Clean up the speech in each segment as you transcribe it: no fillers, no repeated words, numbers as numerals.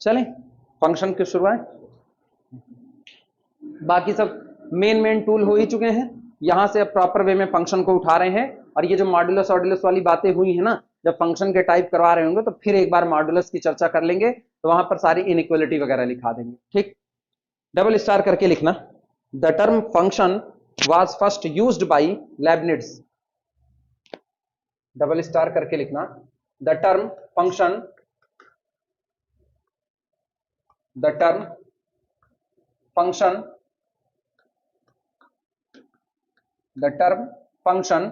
चलें फंक्शन की शुरुआत। बाकी सब मेन टूल हो ही चुके हैं, यहां से अब प्रॉपर वे में फंक्शन को उठा रहे हैं। और ये जो मॉड्यूलस ऑर्डुलस वाली बातें हुई है ना, जब फंक्शन के टाइप करवा रहे होंगे तो फिर एक बार मॉड्यूलस की चर्चा कर लेंगे, तो वहां पर सारी इनइक्वालिटी वगैरह लिखा देंगे। ठीक, डबल स्टार करके लिखना, the term function was first used by Leibniz. Double star करके लिखना, the term function, the term function, the term function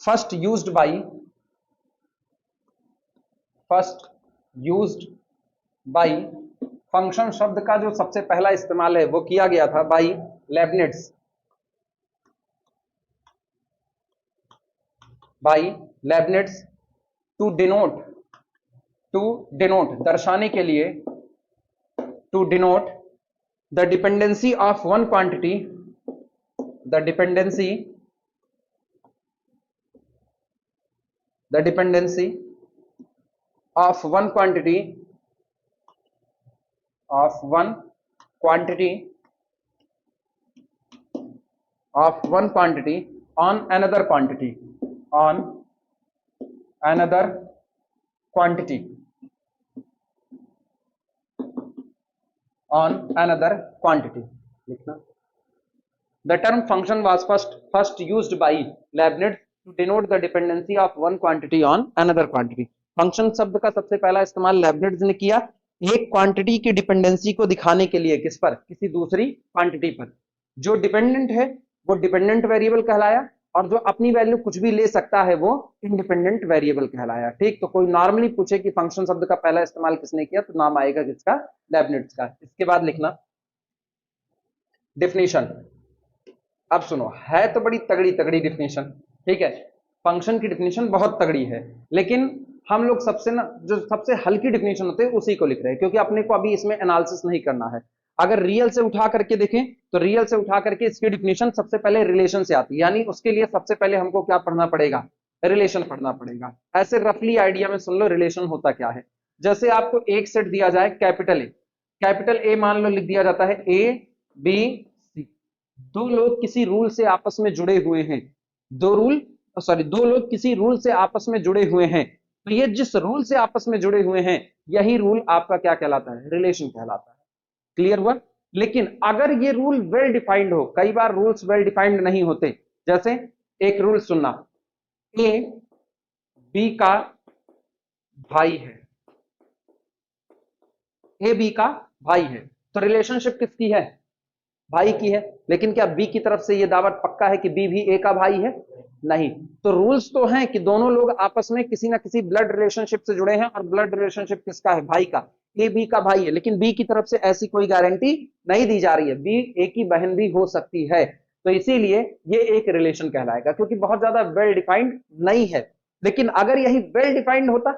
first used by function शब्द का जो सबसे पहला इस्तेमाल है वो किया गया था बाई लेबनिट्ज टू डिनोट दर्शाने के लिए, to denote the dependency of one quantity, the dependency of one quantity on another quantity, लिखना। The term function was first used by Leibniz to denote the dependency of one quantity on another quantity. Function शब्द का सबसे पहला इस्तेमाल लेबनिट्ज ने किया एक quantity की डिपेंडेंसी को दिखाने के लिए, किस पर, किसी दूसरी क्वांटिटी पर। जो डिपेंडेंट है वो डिपेंडेंट वेरिएबल कहलाया, और जो अपनी वैल्यू कुछ भी ले सकता है वो इंडिपेंडेंट वेरिएबल कहलाया। ठीक, तो कोई नॉर्मली पूछे कि फंक्शन शब्द का पहला इस्तेमाल किसने किया, तो नाम आएगा किसका, लेबनिट्ज का। इसके बाद लिखना डिफिनीशन। अब सुनो, है तो बड़ी तगड़ी डिफिनेशन, ठीक है, फंक्शन की डिफिनेशन बहुत तगड़ी है, लेकिन हम लोग सबसे ना जो सबसे हल्की डिफिनेशन होते हैं उसी को लिख रहे हैं, क्योंकि अपने को अभी इसमें एनालिसिस नहीं करना है। अगर रियल से उठा करके देखें तो रियल से उठा करके इसकी डिफिनेशन सबसे पहले रिलेशन से आती है, यानी उसके लिए सबसे पहले हमको क्या पढ़ना पड़ेगा, रिलेशन पढ़ना पड़ेगा। ऐसे रफली आइडिया में सुन लो रिलेशन होता क्या है। जैसे आपको एक सेट दिया जाए कैपिटल ए मान लो लिख दिया जाता है ए बी, दो लोग किसी रूल से आपस में जुड़े हुए हैं, दो लोग किसी रूल से आपस में जुड़े हुए हैं, तो ये जिस रूल से आपस में जुड़े हुए हैं यही रूल आपका क्या कहलाता है, रिलेशन कहलाता है। क्लियर हुआ। लेकिन अगर ये रूल वेल डिफाइंड हो, कई बार रूल्स वेल डिफाइंड नहीं होते, जैसे एक रूल सुनना, ए बी का भाई है, ए बी का भाई है, तो रिलेशनशिप किसकी है, भाई की है। लेकिन क्या बी की तरफ से यह दावत पक्का है कि बी भी ए का भाई है, नहीं। तो रूल्स तो हैं कि दोनों लोग आपस में किसी ना किसी ब्लड रिलेशनशिप से जुड़े हैं, और ब्लड रिलेशनशिप किसका है, भाई का, ए बी का भाई है। लेकिन बी की तरफ से ऐसी कोई गारंटी नहीं दी जा रही है, बी ए की बहन भी हो सकती है, तो इसीलिए ये एक रिलेशन कहलाएगा, क्योंकि बहुत ज्यादा वेल डिफाइंड नहीं है। लेकिन अगर यही वेल डिफाइंड होता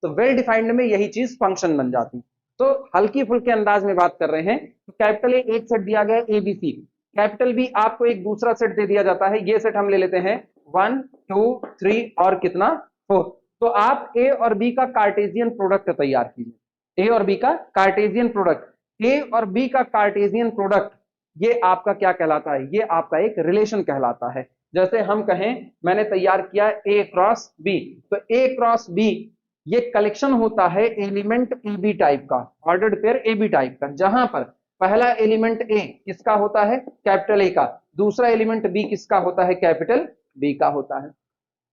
तो वेल डिफाइंड में यही चीज फंक्शन बन जाती। तो हल्की फुल्के अंदाज में बात कर रहे हैं, तो कैपिटल ए एक सेट दिया गया एबीसी, कैपिटल बी आपको एक दूसरा सेट दे दिया जाता है, ये सेट हम ले लेते हैं 1 2 3 और कितना 4। तो आप ए और बी का कार्टेशियन प्रोडक्ट तैयार कीजिए, ए और बी का कार्टेशियन प्रोडक्ट, ए और बी का कार्टेशियन प्रोडक्ट ये आपका क्या कहलाता है, ये आपका एक रिलेशन कहलाता है। जैसे हम कहें मैंने तैयार किया ए क्रॉस बी, तो ए क्रॉस बी ये कलेक्शन होता है एलिमेंट ए बी टाइप का, ordered pair A B type का, जहां पर पहला एलिमेंट ए किसका होता है, कैपिटल ए का, दूसरा एलिमेंट बी किसका होता है, कैपिटल बी का होता है।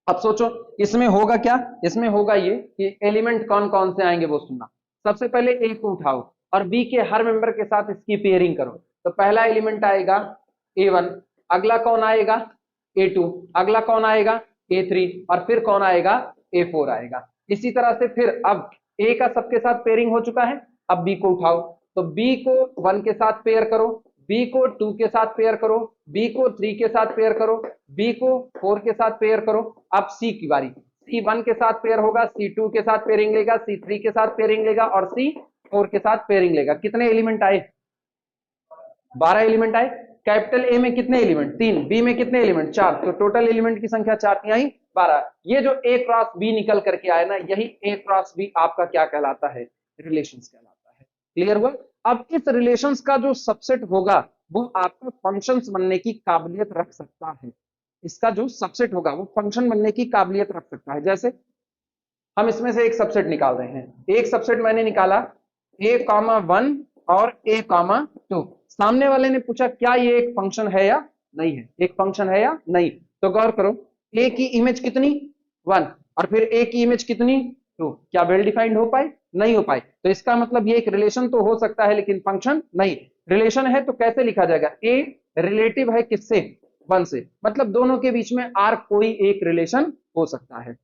अब सोचो इसमें होगा क्या, इसमें होगा ये कि एलिमेंट कौन कौन से आएंगे वो सुनना। सबसे पहले ए को उठाओ और बी के हर मेंबर के साथ इसकी पेयरिंग करो, तो पहला एलिमेंट आएगा A1, अगला कौन आएगा A2, अगला कौन आएगा A3, और फिर कौन आएगा A4 आएगा। इसी तरह से फिर अब A का सबके साथ पेयरिंग हो चुका है, अब B को उठाओ, तो B को 1 के साथ पेयर करो, B को 2 के साथ पेयर करो, B को 3 के साथ पेयर करो, B को 4 के साथ पेयर करो। अब C की बारी, C1 के साथ पेयर होगा, C2 के साथ पेयरिंग लेगा, C3 के साथ पेयरिंग लेगा और C4 के साथ पेयरिंग लेगा। कितने एलिमेंट आए, 12 एलिमेंट आए। कैपिटल ए में कितने एलिमेंट 3, बी में कितने एलिमेंट 4, तो टोटल एलिमेंट की संख्या 4 तिहाई 12। ये जो ए क्रॉस बी निकल करके आया ना, यही ए क्रॉस बी आपका क्या कहलाता है, रिलेशंस कहलाता है। क्लियर हुआ। अब इस रिलेशंस का जो सबसेट होगा वो आपका फंक्शंस बनने की काबिलियत रख सकता है। इसका जो सबसेट होगा वो फंक्शन बनने की काबिलियत रख सकता है। जैसे हम इसमें से एक सबसेट निकाल रहे हैं। एक सबसेट मैंने निकाला a कॉमा 1 और a कॉमा 2। सामने वाले ने पूछा क्या ये एक फंक्शन है या नहीं है, एक फंक्शन है या नहीं। तो गौर करो, a की इमेज कितनी 1 और फिर a की इमेज कितनी 2, क्या वेल डिफाइंड हो पाए, नहीं हो पाए। तो इसका मतलब ये एक रिलेशन तो हो सकता है लेकिन फंक्शन नहीं। रिलेशन है तो कैसे लिखा जाएगा, a रिलेटिव है किससे 1 से, मतलब दोनों के बीच में r कोई एक रिलेशन हो सकता है।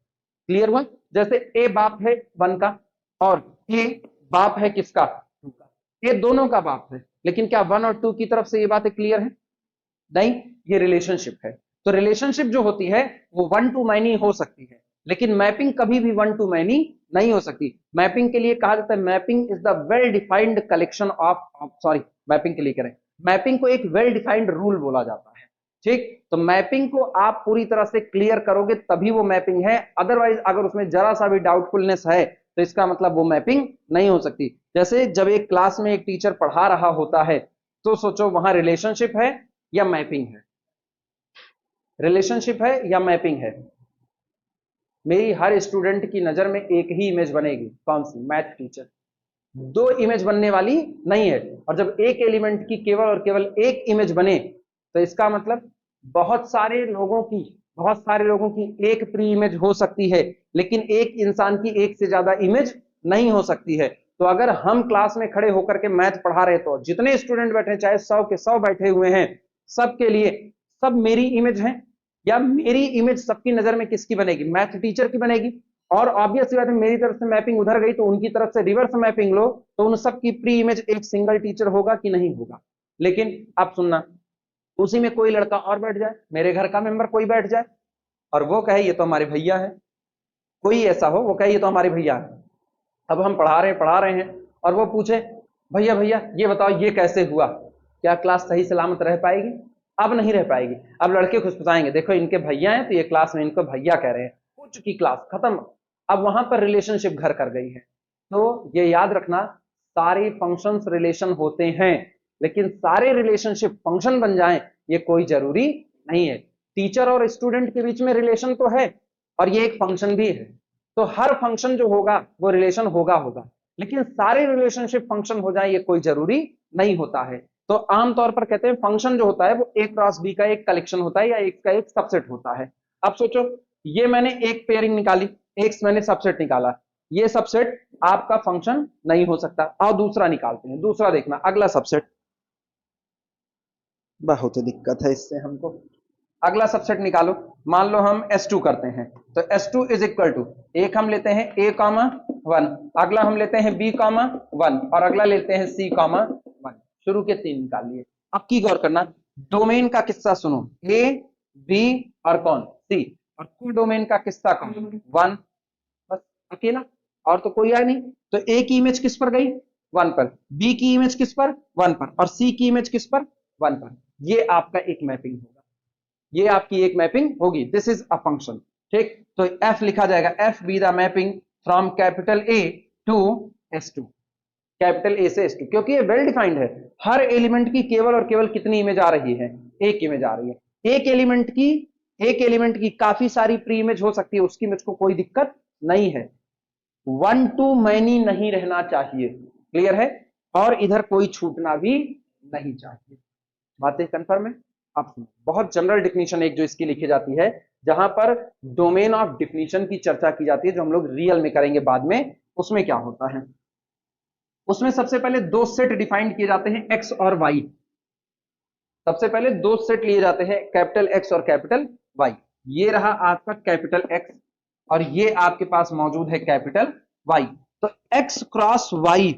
क्लियर हुआ। जैसे ए बाप है 1 का और ए बाप है किसका 2 का, ये दोनों का बाप है, लेकिन क्या 1 और 2 की तरफ से ये बात क्लियर है, नहीं, ये रिलेशनशिप है। तो रिलेशनशिप जो होती है वो 1 to मैनी हो सकती है, लेकिन मैपिंग कभी भी 1 to मैनी नहीं हो सकती। मैपिंग के लिए कहा जाता है mapping is the well defined collection of, sorry mapping के लिए करें, मैपिंग को एक वेल डिफाइंड रूल बोला जाता है। ठीक, तो मैपिंग को आप पूरी तरह से क्लियर करोगे तभी वो मैपिंग है, अदरवाइज अगर उसमें जरा सा भी डाउटफुलनेस है तो इसका मतलब वो मैपिंग नहीं हो सकती। जैसे जब एक क्लास में एक टीचर पढ़ा रहा होता है तो सोचो वहां रिलेशनशिप है या मैपिंग है, रिलेशनशिप है या मैपिंग है। मेरी हर स्टूडेंट की नजर में एक ही इमेज बनेगी, कौन सी, मैथ टीचर। दो इमेज बनने वाली नहीं है। और जब एक एलिमेंट की केवल और केवल एक इमेज बने तो इसका मतलब बहुत सारे लोगों की एक प्री इमेज हो सकती है, लेकिन एक इंसान की एक से ज्यादा इमेज नहीं हो सकती है। तो अगर हम क्लास में खड़े होकर के मैथ पढ़ा रहे तो जितने स्टूडेंट बैठे, चाहे 100 के 100 बैठे हुए हैं, सबके लिए सब मेरी इमेज है, या मेरी इमेज सबकी नजर में किसकी बनेगी, मैथ टीचर की बनेगी। और ऑब्वियस बात है मेरी तरफ से मैपिंग उधर गई तो उनकी तरफ से रिवर्स मैपिंग लो तो उन सब की प्री इमेज एक सिंगल टीचर होगा कि नहीं होगा। लेकिन आप सुनना, उसी में कोई लड़का और बैठ जाए, मेरे घर का मेंबर कोई बैठ जाए और वो कहे ये तो हमारे भैया है, कोई ऐसा हो वो कहे ये तो हमारे भैया है। अब हम पढ़ा रहे हैं और वो पूछे भैया भैया ये बताओ ये कैसे हुआ, क्या क्लास सही सलामत रह पाएगी, अब नहीं रह पाएगी। अब लड़के खुशफुसाएंगे, देखो इनके भैया हैं तो ये क्लास में इनको भैया कह रहे हैं, हो चुकी क्लास खत्म। अब वहां पर रिलेशनशिप घर कर गई है। तो ये याद रखना, सारे फंक्शंस रिलेशन होते हैं, लेकिन सारे रिलेशनशिप फंक्शन बन जाएं ये कोई जरूरी नहीं है। टीचर और स्टूडेंट के बीच में रिलेशन तो है और ये एक फंक्शन भी है, तो हर फंक्शन जो होगा वो रिलेशन होगा, लेकिन सारे रिलेशनशिप फंक्शन हो जाए ये कोई जरूरी नहीं होता है। तो आमतौर पर कहते हैं फंक्शन जो होता है वो ए क्रॉस बी का एक कलेक्शन होता है या एक का एक सबसेट होता है। अब सोचो ये मैंने एक पेयरिंग निकाली, एक मैंने सबसेट निकाला, ये सबसेट आपका फंक्शन नहीं हो सकता। और दूसरा निकालते हैं, दूसरा देखना अगला सबसेट, बहुत दिक्कत है इससे हमको। अगला सबसेट निकालो, मान लो हम S2 करते हैं तो S2 इज इक्वल टू, एक हम लेते हैं A कॉमा 1, अगला हम लेते हैं B कॉमा 1 और अगला लेते हैं C कॉमा 1। शुरू के 3 निकाल लिए। अब की गौर करना, डोमेन का किस्सा सुनो, A B और कौन C, और को डोमेन का किस्सा कौन 1, बस अकेला, और तो कोई आया नहीं। तो A की इमेज किस पर गई 1 पर, B की इमेज किस पर 1 पर, और C की इमेज किस पर 1 पर। ये आपका एक मैपिंग होगा, ये आपकी एक मैपिंग होगी, दिस इज अ फंक्शन। ठीक, तो F लिखा जाएगा, F be the mapping from capital A to S2, capital A से S2, क्योंकि ये वेल डिफाइंड है। हर एलिमेंट की केवल और केवल कितनी इमेज आ रही है, एक इमेज आ रही है। एक एलिमेंट की काफी सारी प्री इमेज हो सकती है, उसकी इमेज को कोई दिक्कत नहीं है। 1 to मैनी नहीं रहना चाहिए, क्लियर है, और इधर कोई छूटना भी नहीं चाहिए। बातें कंफर्म है। अब बहुत जनरल डिफिनीशन एक जो इसकी लिखी जाती है, जहां पर डोमेन ऑफ डिफिनीशन की चर्चा की जाती है, जो हम लोग रियल में करेंगे बाद में, उसमें क्या होता है, उसमें सबसे पहले दो सेट डिफाइंड किए जाते हैं एक्स और वाई। सबसे पहले दो सेट लिए जाते हैं, कैपिटल एक्स और कैपिटल वाई। ये रहा आपका कैपिटल एक्स और ये आपके पास मौजूद है कैपिटल वाई। तो एक्स क्रॉस वाई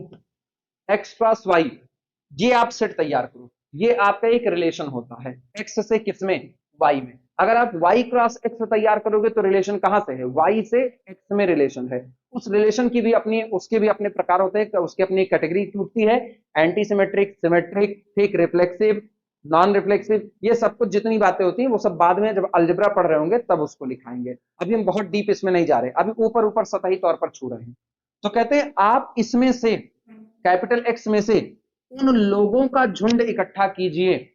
ये आप सेट तैयार करो, ये आपका एक रिलेशन होता है एक्स से किसमें, वाई में। अगर आप वाई क्रॉस एक्स तैयार करोगे तो रिलेशन कहां से है, वाई से एक्स में रिलेशन है। उस रिलेशन की भी अपनी, उसके भी अपने प्रकार होते हैं, उसकी अपनी कैटेगरी टूटती है, एंटी सिमेट्रिक, सिमेट्रिक, ठीक, रिफ्लेक्सिव, नॉन रिफ्लेक्सिव, ये सब कुछ जितनी बातें होती हैं वो सब बाद में जब अलजेब्रा पढ़ रहे होंगे तब उसको लिखाएंगे। अभी हम बहुत डीप इसमें नहीं जा रहे, अभी ऊपर ऊपर सतही तौर पर छू रहे हैं। तो कहते हैं आप इसमें से कैपिटल एक्स में से उन लोगों का झुंड इकट्ठा कीजिए,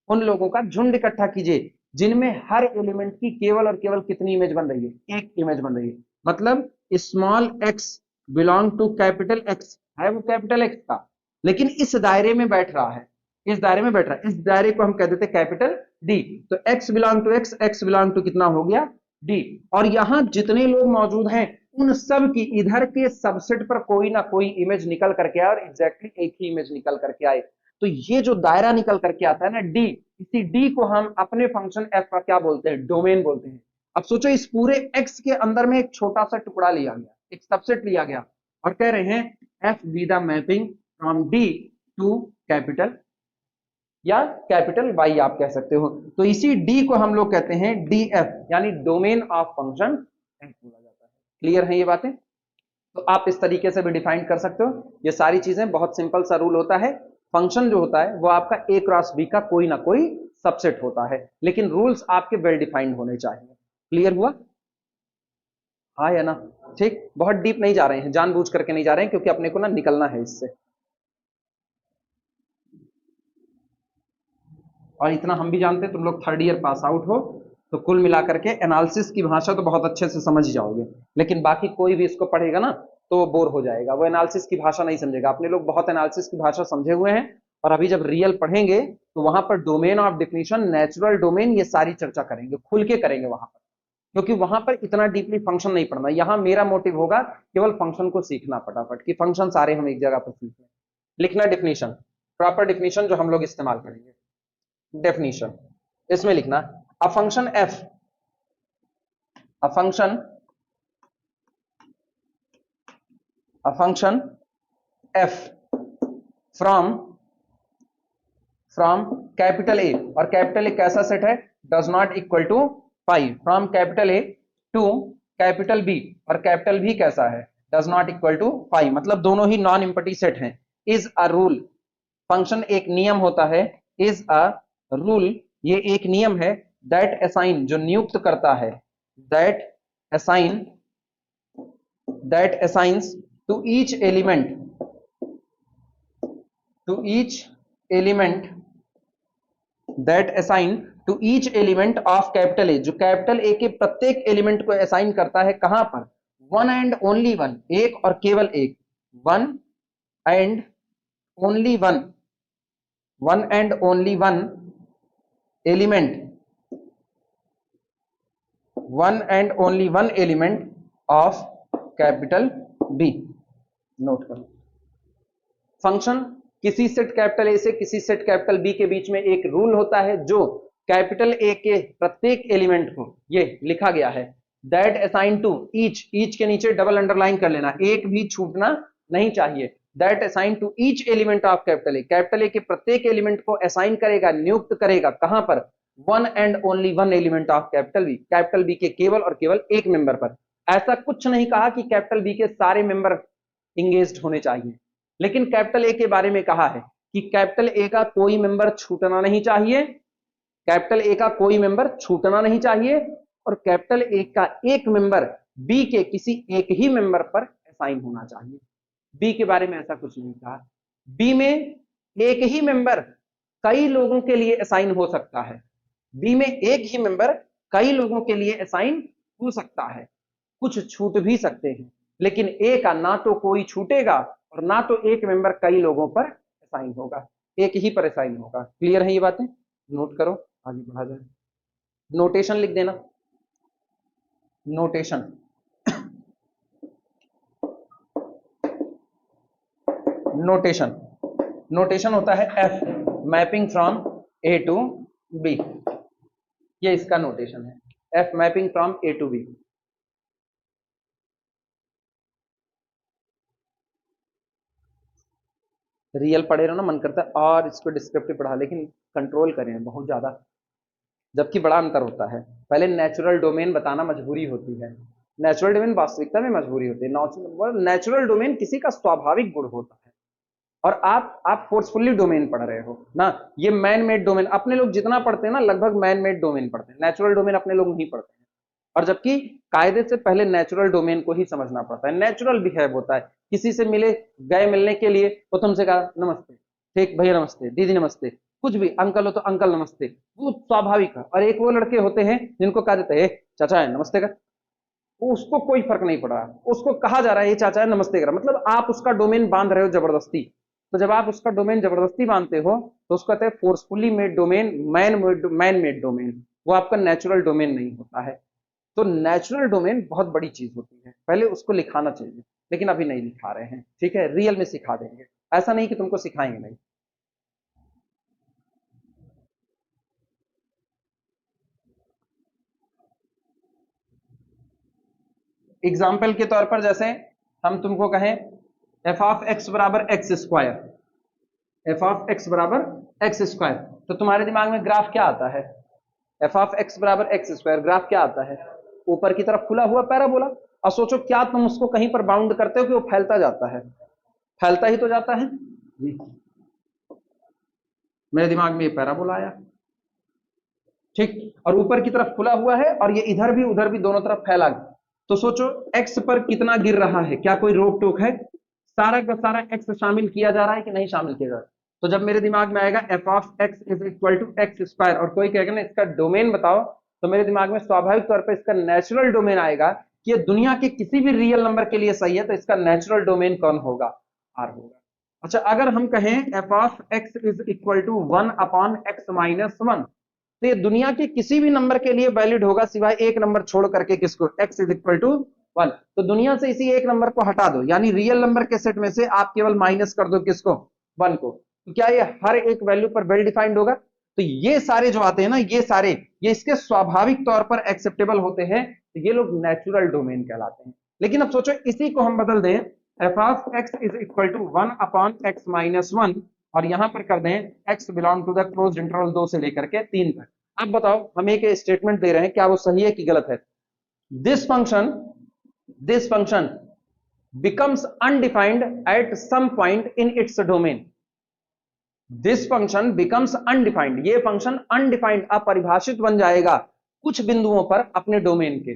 उन लोगों का झुंड इकट्ठा कीजिए जिनमें हर एलिमेंट की केवल और केवल कितनी इमेज बन रही है, एक इमेज बन रही है। मतलब small X belong to capital X, है वो कैपिटल एक्स का, लेकिन इस दायरे में बैठ रहा है, इस दायरे में बैठ रहा है, इस दायरे को हम कह देते कैपिटल डी। तो X belong to X, X belong to कितना हो गया डी, और यहां जितने लोग मौजूद हैं उन सब की इधर के सबसेट पर कोई ना कोई इमेज निकल करके आए और एग्जैक्टली एक ही इमेज निकल करके आए। तो ये जो दायरा निकल करके आता है ना डी, इसी डी को हम अपने फंक्शन एफ का क्या बोलते हैं, डोमेन बोलते हैं। अब सोचो इस पूरे एक्स के अंदर में एक छोटा सा टुकड़ा लिया गया, एक सबसेट लिया गया, और कह रहे हैं F be the mapping from D to capital या कैपिटल वाई आप कह सकते हो। तो इसी डी को हम लोग कहते हैं डी एफ, यानी डोमेन ऑफ फंक्शन एफ बोला जाता है। क्लियर है ये बातें? तो आप इस तरीके से भी डिफाइन कर सकते हो। ये सारी चीजें बहुत सिंपल सा रूल होता है। फंक्शन जो होता है वो आपका ए क्रॉस बी का कोई ना कोई सबसेट होता है, लेकिन रूल्स आपके वेल डिफाइंड होने चाहिए। क्लियर हुआ? हाँ या ना? ठीक, बहुत डीप नहीं जा रहे हैं, जानबूझ करके नहीं जा रहे हैं, क्योंकि अपने को ना निकलना है इससे। और इतना हम भी जानते हैं, तुम लोग थर्ड ईयर पास आउट हो, तो कुल मिलाकर के एनालिसिस की भाषा तो बहुत अच्छे से समझ जाओगे, लेकिन बाकी कोई भी इसको पढ़ेगा ना तो वो बोर हो जाएगा, वो एनालिसिस की भाषा नहीं समझेगा। अपने लोग बहुत एनालिसिस की भाषा समझे हुए हैं, और अभी जब रियल पढ़ेंगे तो वहां पर domain of definition, natural domain, ये सारी चर्चा करेंगे, खुल के करेंगे वहां पर, क्योंकि वहां पर इतना डीपली फंक्शन नहीं पढ़ना। यहाँ मेरा मोटिव होगा केवल फंक्शन को सीखना फटाफट, कि फंक्शन सारे हम एक जगह पर सीख लें। लिखना डिफिनीशन, प्रॉपर डिफिनीशन जो हम लोग इस्तेमाल करेंगे। डेफिनेशन इसमें लिखना, a function F, a function, a function F from, from capital A, और कैपिटल ए कैसा सेट है, does not equal to pi, from capital A to capital B, और कैपिटल बी कैसा है, does not equal to pi, मतलब दोनों ही non empty set हैं। इज अ रूल, फंक्शन एक नियम होता है, इज अ रूल, ये एक नियम है, दैट असाइन, जो नियुक्त करता है, that assign, that assigns to each element, to each element, that assign to each element of capital A, जो कैपिटल ए के प्रत्येक एलिमेंट को असाइन करता है, कहां पर, वन एंड ओनली वन, एक और केवल एक, one and only one, one and only one element, one and only one element of capital B. Note करो, फंक्शन किसी सेट कैपिटल ए से किसी सेट कैपिटल बी के बीच में एक रूल होता है, जो कैपिटल ए के प्रत्येक एलिमेंट को, ये लिखा गया है, that assign to each, each के नीचे डबल अंडरलाइन कर लेना, एक भी छूटना नहीं चाहिए, that assign to each element of capital A, capital A के प्रत्येक एलिमेंट को असाइन करेगा, नियुक्त करेगा, कहां पर, one and only one element of capital B के केवल और केवल एक मेंबर पर। ऐसा कुछ नहीं कहा कि कैपिटल बी के सारे मेंबर इंगेज्ड होने चाहिए, लेकिन कैपिटल ए के बारे में कहा है कि कैपिटल ए का कोई मेंबर छूटना नहीं चाहिए, कैपिटल ए का कोई मेंबर छूटना नहीं चाहिए, और कैपिटल ए का एक मेंबर बी के किसी एक ही मेंबर पर असाइन होना चाहिए। बी के बारे में ऐसा कुछ नहीं कहा। बी में एक ही मेंबर कई लोगों के लिए असाइन हो सकता है, बी में एक ही मेंबर कई लोगों के लिए असाइन हो सकता है, कुछ छूट भी सकते हैं, लेकिन ए का ना तो कोई छूटेगा और ना तो एक मेंबर कई लोगों पर असाइन होगा, एक ही पर असाइन होगा। क्लियर है ये बातें? नोट करो, आगे बढ़ा जाए। नोटेशन लिख देना, नोटेशन, नोटेशन, नोटेशन होता है F mapping from A to B, ये इसका नोटेशन है, F mapping from A to B. रियल पढ़े रहो ना, मन करता है और इसको डिस्क्रिप्टिव पढ़ा, लेकिन कंट्रोल करें बहुत ज्यादा, जबकि बड़ा अंतर होता है। पहले नेचुरल डोमेन बताना मजबूरी होती है, नेचुरल डोमेन वास्तविकता में मजबूरी होती है, नेचुरल डोमेन किसी का स्वाभाविक गुण होता है, और आप फोर्सफुली डोमेन पढ़ रहे हो ना। ये मैन मेड डोमेन अपने लोग जितना पढ़ते हैं ना, लगभग मैन मेड डोमेन पढ़ते हैं, नेचुरल डोमेन अपने लोग नहीं पढ़ते हैं। और जबकि कायदे से पहले नेचुरल डोमेन को ही समझना पड़ता है। नेचुरल बिहेव होता है, किसी से मिले, गए मिलने के लिए, वो तुमसे कहा नमस्ते, ठीक भैया नमस्ते, दीदी नमस्ते, कुछ भी, अंकल हो तो अंकल नमस्ते, वो स्वाभाविक है। और एक वो लड़के होते हैं जिनको कहा जाता है चाचा है नमस्ते कर, उसको कोई फर्क नहीं पड़ रहा, उसको कहा जा रहा है ये चाचा है नमस्ते कर, मतलब आप उसका डोमेन बांध रहे हो जबरदस्ती। तो जब आप उसका डोमेन जबरदस्ती बांधते हो तो उसको कहते हैं forcefully made domain, man made domain. वो आपका नेचुरल डोमेन नहीं होता है। तो नेचुरल डोमेन बहुत बड़ी चीज होती है, पहले उसको लिखाना चाहिए, लेकिन अभी नहीं लिखा रहे हैं, ठीक है, रियल में सिखा देंगे, ऐसा नहीं कि तुमको सिखाएंगे नहीं। एग्जाम्पल के तौर पर जैसे हम तुमको कहें एफ ऑफ एक्स बराबर x square, F of x बराबर एक्स स्क्वायर, तो तुम्हारे दिमाग में ग्राफ क्या आता है? एफ ऑफ एक्स बराबर एक्स स्क्वायर, ग्राफ क्या आता है? ऊपर की तरफ खुला हुआ पैराबोला। और सोचो क्या तुम उसको कहीं पर बाउंड करते हो कि वो फैलता जाता है? फैलता ही तो जाता है जी। मेरे दिमाग में ये पैराबोला आया, ठीक, और ऊपर की तरफ खुला हुआ है और ये इधर भी उधर भी दोनों तरफ फैला गया। तो सोचो एक्स पर कितना गिर रहा है, क्या कोई रोक टोक है? सारा का सारा एक्स शामिल किया जा रहा है कि नहीं शामिल किया जा रहा है? तो जब मेरे दिमाग में आएगा F of x is equal to X square और कोई कहेगा ना इसका डोमेन बताओ, तो मेरे दिमाग में स्वाभाविक तौर पर इसका नेचुरल डोमेन आएगा कि ये दुनिया के किसी भी रियल नंबर के लिए सही है, तो इसका नेचुरल डोमेन कौन होगा? आर होगा। अच्छा, अगर हम कहें F of x is equal to 1/x-1, तो ये दुनिया के किसी भी नंबर के लिए वैलिड होगा सिवाय एक नंबर छोड़ करके, किसको? x is equal to 1। तो दुनिया से इसी एक नंबर को हटा दो, यानी रियल नंबर के सेट में से आप केवल माइनस कर दो किसको? 1 को। तो क्या ये हर एक वैल्यू पर वेल डिफाइंड होगा? तो ये सारे जो आते हैं ना, ये सारे, ये इसके स्वाभाविक तौर पर एक्सेप्टेबल होते हैं, तो ये लोग नेचुरल डोमेन कहलाते हैं। लेकिन अब सोचो इसी को हम बदल दें, F of x is equal to 1/x-1, और यहां पर कर दें x belong to the close interval 2 से लेकर के 3 तक। अब बताओ हम एक स्टेटमेंट दे रहे हैं, क्या वो सही है कि गलत है? This function, this function becomes undefined at some point in its domain। This function becomes undefined, ये फंक्शन अनडिफाइंड, अपरिभाषित बन जाएगा कुछ बिंदुओं पर अपने डोमेन के।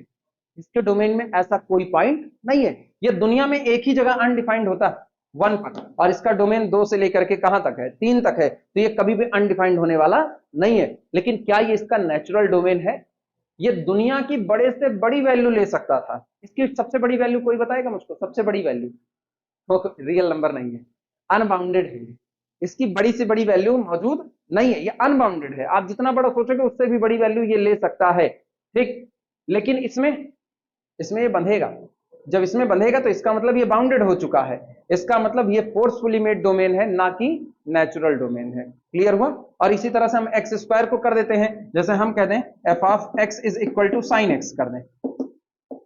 इसके डोमेन में ऐसा कोई पॉइंट नहीं है, ये दुनिया में एक ही जगह अनडिफाइंड होता है, 1 पर, और इसका डोमेन 2 से लेकर के कहां तक है? 3 तक है, तो ये कभी भी अनडिफाइंड होने वाला नहीं है। लेकिन क्या ये इसका नेचुरल डोमेन है? ये दुनिया की बड़े से बड़ी वैल्यू ले सकता था। इसकी सबसे बड़ी वैल्यू कोई बताएगा मुझको? सबसे बड़ी वैल्यू तो रियल नंबर नहीं है, अनबाउंडेड है। इसकी बड़ी से बड़ी वैल्यू मौजूद नहीं है, ये अनबाउंडेड है। आप जितना बड़ा सोचोगे उससे भी बड़ी वैल्यू ये ले सकता है, ठीक। लेकिन इसमें, इसमें ये बंधेगा, जब इसमें बंधेगा तो इसका मतलब ये बाउंडेड हो चुका है, इसका मतलब ये फोर्सफुली मेड डोमेन है, ना कि नेचुरल डोमेन है। क्लियर हुआ? और इसी तरह से हम एक्स स्क्वायर को कर देते हैं, जैसे हम कह दें F of x is equal to sine x कर दें,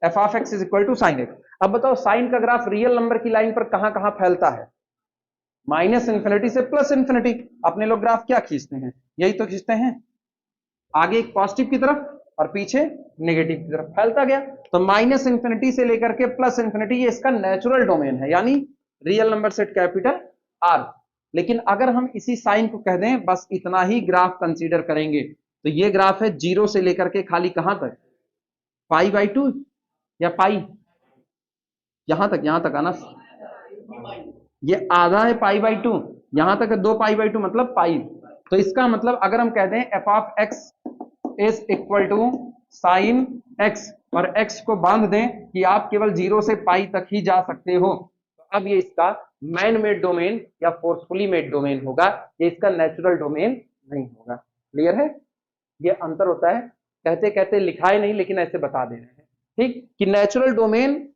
F of x is equal to sine x. अब बताओ साइन का ग्राफ रियल नंबर की लाइन पर कहां कहां फैलता है? माइनस इंफिनिटी से प्लस इंफिनिटी। अपने लोग ग्राफ क्या खींचते हैं? यही तो खींचते हैं, आगे एक पॉजिटिव की तरफ और पीछे नेगेटिव की तरफ फैलता गया। तो माइनस इंफिनिटी से लेकर के प्लस इंफिनिटी, ये इसका नेचुरल डोमेन है, यानी real number set capital R. लेकिन अगर हम इसी साइन को कह दें बस इतना ही ग्राफ कंसीडर करेंगे, तो ये ग्राफ है 0 से लेकर के खाली कहां तक? π/2 या पाई, यहां तक आना, ये आधा है π/2, यहां तक है 2π/2 मतलब पाई। तो इसका मतलब अगर हम कहते हैं f of x is equal to sine x और एक्स को बांध दें कि आप केवल 0 से पाई तक ही जा सकते हो, तो अब ये इसका मैन मेड डोमेन या फोर्सफुली मेड डोमेन होगा, ये इसका नेचुरल डोमेन नहीं होगा। क्लियर है? ये अंतर होता है, कहते कहते लिखाए नहीं लेकिन ऐसे बता दे रहे हैं, ठीक, कि नेचुरल डोमेन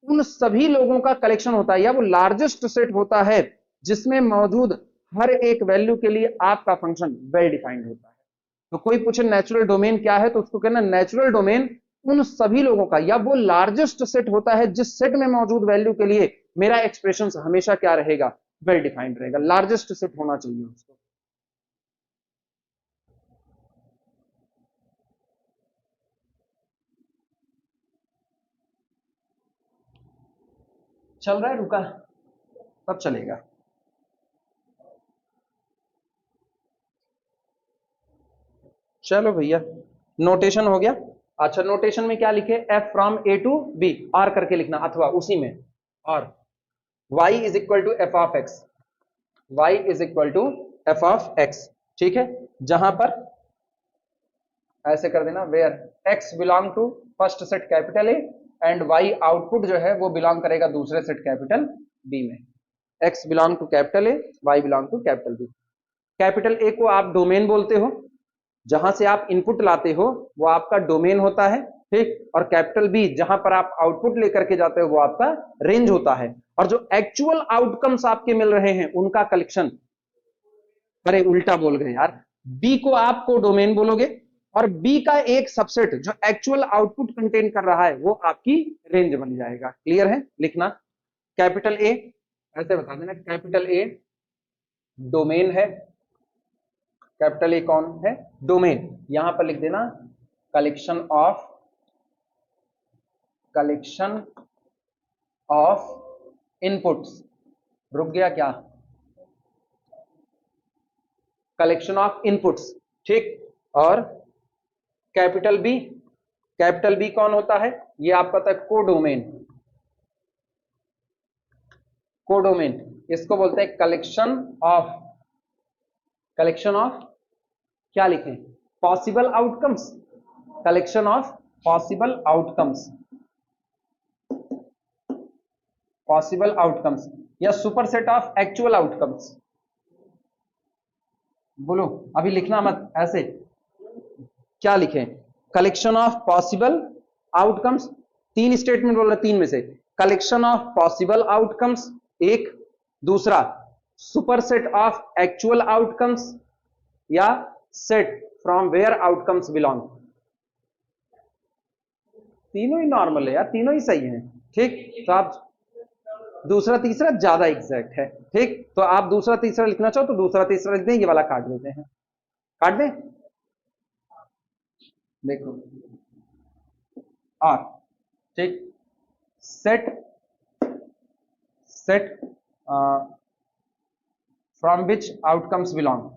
उन सभी लोगों का कलेक्शन होता है या वो लार्जेस्ट सेट होता है जिसमें मौजूद हर एक वैल्यू के लिए आपका फंक्शन वेल डिफाइंड होता है। तो कोई पूछे नेचुरल डोमेन क्या है, तो उसको कहना नेचुरल डोमेन उन सभी लोगों का या वो लार्जेस्ट सेट होता है जिस सेट में मौजूद वैल्यू के लिए मेरा एक्सप्रेशन हमेशा क्या रहेगा? वेल डिफाइंड रहेगा, लार्जेस्ट सेट होना चाहिए उसको। चल रहा है रुका, तब चलेगा। चलो भैया, नोटेशन हो गया। अच्छा, नोटेशन में क्या लिखे? F from A to B, R करके लिखना, अथवा उसी में और y is equal to f of x, y is equal to f of x. ठीक है, जहां पर ऐसे कर देना, where x belong to first set capital A and y output जो है वो बिलोंग करेगा दूसरे सेट कैपिटल b में। x belong to capital A, y belong to capital B. Capital ए को आप डोमेन बोलते हो, जहां से आप इनपुट लाते हो वो आपका डोमेन होता है, ठीक। और कैपिटल बी जहां पर आप आउटपुट लेकर के जाते हो वो आपका रेंज होता है। और जो एक्चुअल आउटकम्स आपके मिल रहे हैं उनका कलेक्शन, अरे उल्टा बोल गए यार, बी को आप को डोमेन बोलोगे और बी का एक सबसेट जो एक्चुअल आउटपुट कंटेन कर रहा है वो आपकी रेंज बन जाएगा। क्लियर है? लिखना कैपिटल ए, ऐसे बता देना कैपिटल ए डोमेन है। कैपिटल ए कौन है? डोमेन। यहां पर लिख देना कलेक्शन ऑफ इनपुट्स। रुक गया क्या? कलेक्शन ऑफ इनपुट्स, ठीक। और कैपिटल बी कौन होता है? ये आपका था कोडोमेन। इसको बोलते हैं कलेक्शन ऑफ क्या लिखें? Possible outcomes. Collection of possible outcomes या सुपरसेट ऑफ एक्चुअल आउटकम्स। बोलो, अभी लिखना मत, ऐसे क्या लिखें? Collection of possible outcomes. तीन स्टेटमेंट बोल रहे, तीन में से कलेक्शन ऑफ पॉसिबल आउटकम्स एक, दूसरा सुपरसेट ऑफ एक्चुअल आउटकम्स, या set from where outcomes belong. तीनों ही नॉर्मल है यार, तीनों ही सही हैं, ठीक। तो आप दूसरा तीसरा ज्यादा एग्जैक्ट है, ठीक। तो आप दूसरा तीसरा लिखना चाहो तो दूसरा तीसरा लिख दें, ये वाला काट देते हैं, काट दें। देखो आर, ठीक। Set from which outcomes belong,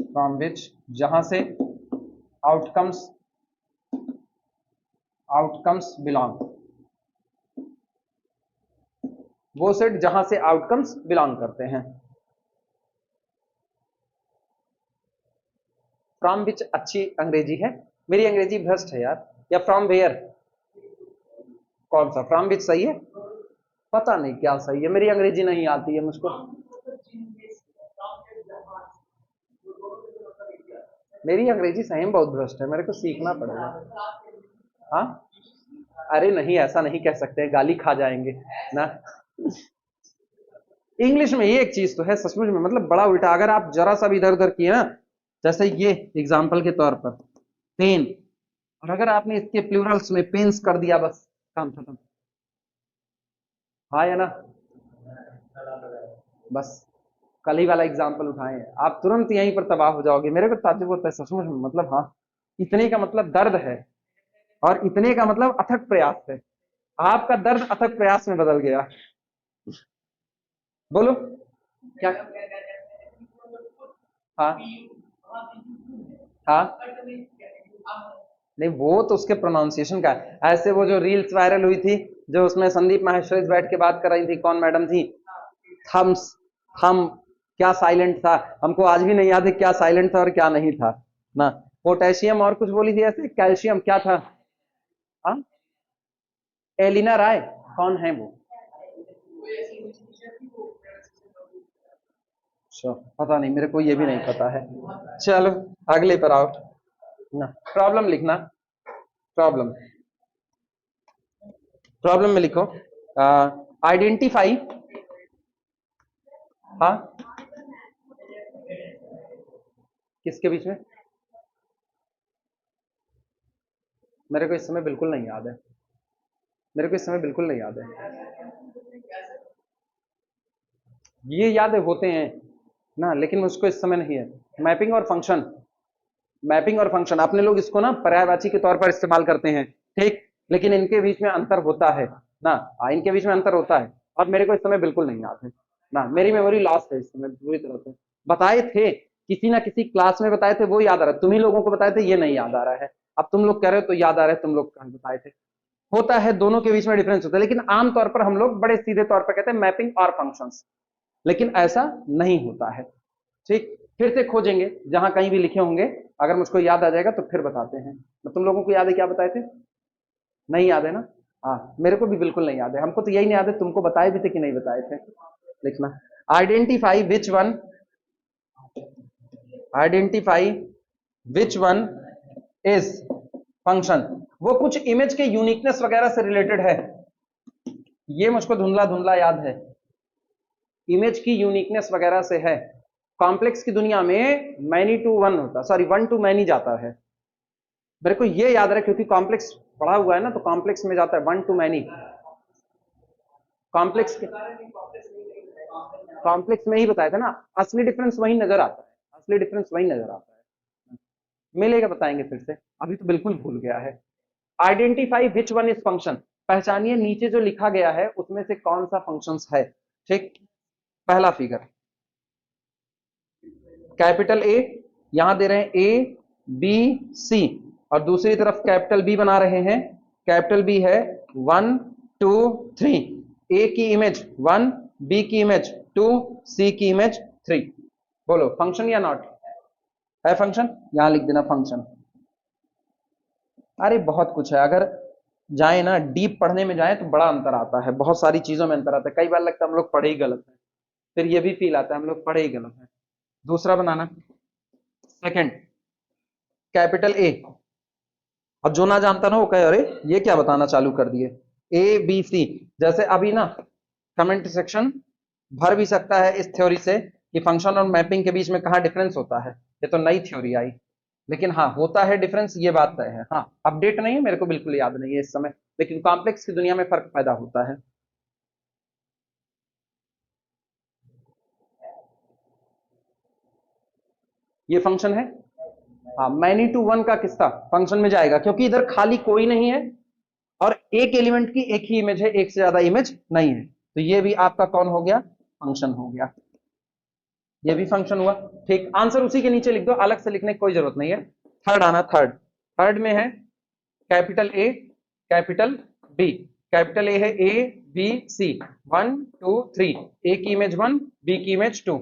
from which जहां से आउटकम्स बिलोंग, वो सेट जहां से आउटकम्स बिलोंग करते हैं। फ्रॉम विच अच्छी अंग्रेजी है, मेरी अंग्रेजी भ्रष्ट है यार। या फ्रॉम वेयर, कौन सा? फ्रॉम विच सही है? पता नहीं क्या सही है, मेरी अंग्रेजी नहीं आती है मुझको। मेरी अंग्रेजी सही में बहुत भ्रष्ट है, मेरे को सीखना पड़ेगा। हाँ, अरे नहीं, ऐसा नहीं कह सकते, गाली खा जाएंगे ना। इंग्लिश में ये एक चीज तो है सचमुच में, मतलब बड़ा उल्टा। अगर आप जरा सा भी इधर उधर किए ना, जैसे ये एग्जाम्पल के तौर पर पेन, और अगर आपने इसके प्लूरल्स में पेन्स कर दिया, बस काम खत्म। हाँ या ना? बस कल ही वाला एग्जाम्पल उठाए, आप तुरंत यहीं पर तबाह हो जाओगे। मेरे को ताज्जुब होता है सचमुच में, मतलब हाँ, इतने का मतलब दर्द है और इतने का मतलब अथक प्रयास है। आपका दर्द अथक प्रयास में बदल गया। बोलो क्या? हाँ हाँ, नहीं वो तो उसके प्रोनाउंसिएशन का है। ऐसे वो जो रील्स वायरल हुई थी, जो उसमें संदीप माहेश्वरी बैठ के बात कर रही थी, कौन मैडम थी? थम्स, हम, क्या साइलेंट था, हमको आज भी नहीं याद है क्या साइलेंट था और क्या नहीं था ना। पोटेशियम और कुछ बोली थी ऐसे, कैल्शियम क्या था? हाँ, एलिना राय, कौन है वो? अच्छा, पता नहीं, मेरे को ये भी नहीं पता है। चलो अगले पर आओ ना। प्रॉब्लम लिखना, प्रॉब्लम प्रॉब्लम में लिखो आइडेंटिफाई। हाँ, किसके बीच में? मेरे को इस समय बिल्कुल नहीं याद है, मेरे को इस समय बिल्कुल नहीं याद है। ये याद है, होते हैं ना, लेकिन मुझको इस समय नहीं है। मैपिंग और फंक्शन, मैपिंग और फंक्शन अपने लोग इसको ना पर्यायवाची के तौर पर इस्तेमाल करते हैं, ठीक। लेकिन इनके बीच में अंतर होता है ना, इनके बीच में अंतर होता है, और मेरे को इस समय बिल्कुल नहीं याद है ना। मेरी मेमोरी लॉस्ट है इस समय पूरी तरह से। बताए थे किसी ना किसी क्लास में बताए थे वो याद आ रहा है, तुम्ही लोगों को बताए थे ये नहीं याद आ रहा है। अब तुम लोग कह रहे हो तो याद आ रहा है, तुम लोग कहाँ बताए थे। होता है, दोनों के बीच में डिफरेंस होता है, लेकिन आमतौर पर हम लोग बड़े सीधे तौर पर कहते हैं मैपिंग और फंक्शंस, लेकिन ऐसा नहीं होता है। ठीक, फिर से खोजेंगे जहां कहीं भी लिखे होंगे, अगर मुझको याद आ जाएगा तो फिर बताते हैं। तो तुम लोगों को याद है क्या बताए थे? नहीं याद है ना? हाँ, मेरे को भी बिल्कुल नहीं याद है, हमको तो यही नहीं याद है तुमको बताए भी थे कि नहीं बताए थे। लिखना, identify which one, identify which one is function. वो कुछ इमेज के यूनिकनेस वगैरह से रिलेटेड है, ये मुझको धुंधला धुंधला याद है, इमेज की यूनिकनेस वगैरह से है। कॉम्प्लेक्स की दुनिया में मैनी टू वन होता, सॉरी वन टू मैनी जाता है, मेरे को ये याद रहे क्योंकि कॉम्प्लेक्स पढ़ा हुआ है ना, तो कॉम्प्लेक्स में जाता है one two many. Complex complex में ही बताया था ना, असली डिफरेंस वही नजर आता है, असली डिफरेंस वही नजर आता है। मिलेगा बताएंगे फिर से, अभी तो बिल्कुल भूल गया है। Identify which one is function, पहचानिए नीचे जो लिखा गया है उसमें से कौन सा फंक्शंस है। ठीक, पहला फिगर कैपिटल ए, यहां दे रहे हैं ए बी सी, और दूसरी तरफ कैपिटल बी बना रहे हैं। कैपिटल बी है 1 2 3, ए की इमेज 1, बी की इमेज 2, सी की इमेज 3। बोलो फंक्शन या नॉट? है फंक्शन, यहां लिख देना फंक्शन। अरे बहुत कुछ है, अगर जाए ना डीप पढ़ने में जाए तो बड़ा अंतर आता है, बहुत सारी चीजों में अंतर आता है, कई बार लगता है हम लोग पढ़े ही गलत है, फिर ये भी फील आता है हम लोग पढ़े ही गलत है। दूसरा बनाना, सेकंड कैपिटल ए, अब जो ना जानता ना वो कहे अरे ये क्या बताना चालू कर दिए, ए बी सी। जैसे अभी ना कमेंट सेक्शन भर भी सकता है इस थ्योरी से कि फंक्शन और मैपिंग के बीच में कहाँ डिफरेंस होता है, ये तो नई थ्योरी आई, लेकिन हाँ होता है डिफरेंस, ये बात तय है। हाँ अपडेट नहीं है, मेरे को बिल्कुल याद नहीं है इस समय, लेकिन कॉम्प्लेक्स की दुनिया में फर्क पैदा होता है। ये फंक्शन है, हाँ मैनी टू वन का किस्सा फंक्शन में जाएगा, क्योंकि इधर खाली कोई नहीं है और एक एलिमेंट की एक ही इमेज है, एक से ज्यादा इमेज नहीं है, तो ये भी आपका कौन हो गया? फंक्शन हो गया, ये भी फंक्शन हुआ। ठीक, आंसर उसी के नीचे लिख दो, अलग से लिखने की कोई जरूरत नहीं है। थर्ड आना, थर्ड, थर्ड में है capital A capital B. Capital A है ए बी सी, 1 2 3, ए की इमेज 1, बी की इमेज 2।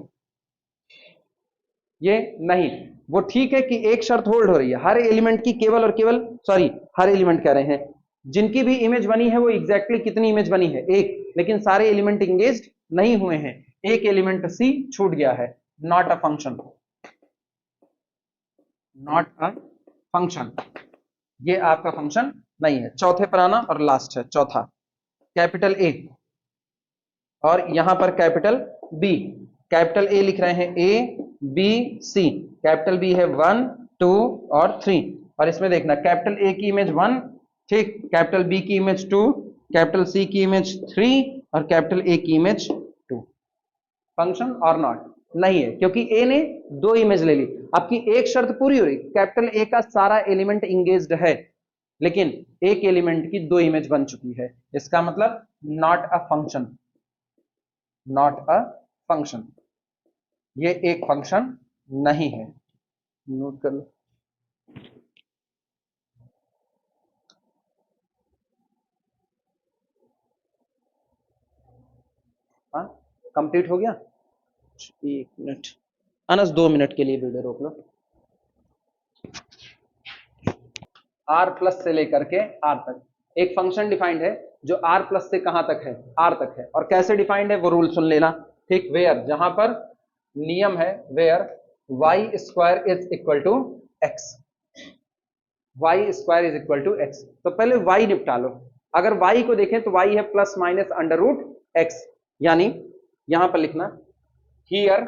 ये नहीं, वो ठीक है कि एक शर्त होल्ड हो रही है, हर एलिमेंट की केवल और केवल, सॉरी हर एलिमेंट कह रहे हैं, जिनकी भी इमेज बनी है वो एग्जैक्टली कितनी इमेज बनी है? एक, लेकिन सारे एलिमेंट इंगेज्ड नहीं हुए हैं, एक एलिमेंट सी छूट गया है, not a function, not a function, ये आपका फंक्शन नहीं है। चौथे पर आना और लास्ट है चौथा, कैपिटल ए और यहां पर कैपिटल बी। कैपिटल ए लिख रहे हैं A B C, capital B है 1 2 और 3, और इसमें देखना कैपिटल ए की इमेज 1, ठीक, कैपिटल बी की इमेज 2, कैपिटल सी की इमेज 3 और कैपिटल ए की इमेज 2। फंक्शन और नॉट? नहीं है, क्योंकि ए ने दो इमेज ले ली। आपकी एक शर्त पूरी हो रही, कैपिटल ए का सारा एलिमेंट इंगेज्ड है, लेकिन एक एलिमेंट की दो इमेज बन चुकी है, इसका मतलब not a function, not a function, ये एक फंक्शन नहीं है। नोट कर लो। हाँ कंप्लीट हो गया, 1 मिनट, अनस 2 मिनट के लिए वीडियो रोक लो। आर प्लस से लेकर के आर तक एक फंक्शन डिफाइंड है, जो आर प्लस से कहां तक है? आर तक है, और कैसे डिफाइंड है वो रूल सुन लेना। ठीक, वेयर, जहां पर नियम है where y square is equal to x, y square is equal to x. तो पहले वाई निपटा लो, अगर वाई को देखें तो वाई है plus minus under root x, यानी यहां पर लिखना here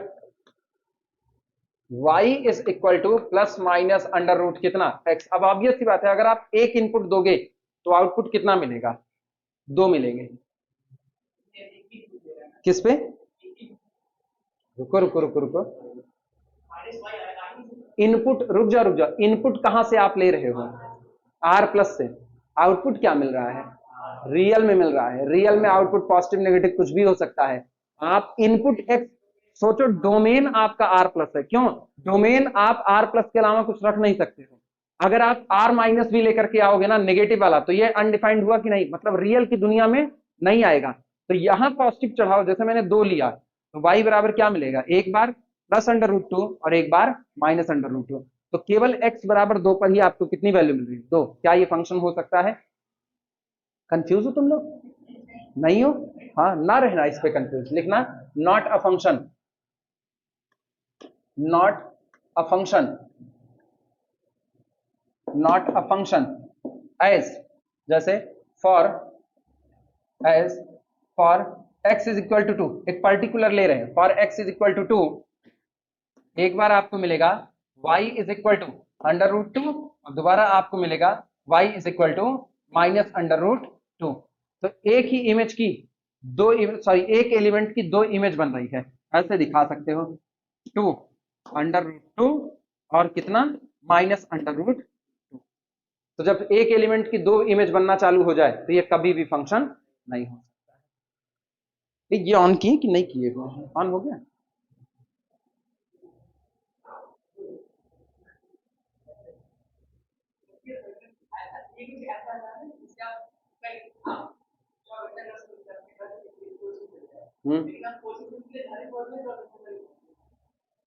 y is equal to plus minus under root कितना? x। अब ऑब्वियस सी बात है, अगर आप एक इनपुट दोगे तो आउटपुट कितना मिलेगा? 2 मिलेंगे। किस पे? रुको रुको रुको रुको, इनपुट, रुक जा, इनपुट कहां से आप ले रहे हो? आर प्लस से। आउटपुट क्या मिल रहा है? रियल में मिल रहा है, रियल में आउटपुट पॉजिटिव नेगेटिव कुछ भी हो सकता है। आप इनपुट एक्स सोचो डोमेन आपका आर प्लस है, क्यों? डोमेन आप आर प्लस के अलावा कुछ रख नहीं सकते हो। अगर आप आर माइनस भी लेकर के आओगे ना नेगेटिव वाला, तो ये अनडिफाइंड हुआ कि नहीं, मतलब रियल की दुनिया में नहीं आएगा। तो यहां पॉजिटिव चढ़ाओ, जैसे मैंने 2 लिया, तो y बराबर क्या मिलेगा, एक बार प्लस अंडर रूट 2 और एक बार माइनस अंडर रूट 2। तो केवल x बराबर 2 पर ही आपको कितनी वैल्यू मिल रही है, 2। क्या ये फंक्शन हो सकता है? कंफ्यूज हो तुम लोग? नहीं हो? हाँ, ना रहना इस पे कंफ्यूज, लिखना not a function, not a function, not a function as, जैसे for, as for x is equal to 2, एक पर्टिकुलर ले रहे हैं, for x is equal to 2, एक बार आपको मिलेगा y is equal to under root 2 और दोबारा आपको मिलेगा y is equal to minus under root 2। तो एक ही इमेज की दो, सॉरी एक एलिमेंट की दो इमेज बन रही है, ऐसे दिखा सकते हो, 2 अंडर रूट 2 और कितना, माइनस अंडर रूट 2। तो जब एक एलिमेंट की दो इमेज बनना चालू हो जाए तो ये कभी भी फंक्शन नहीं हो सकता है। ये ऑन किए कि नहीं किए? ऑन हो गया?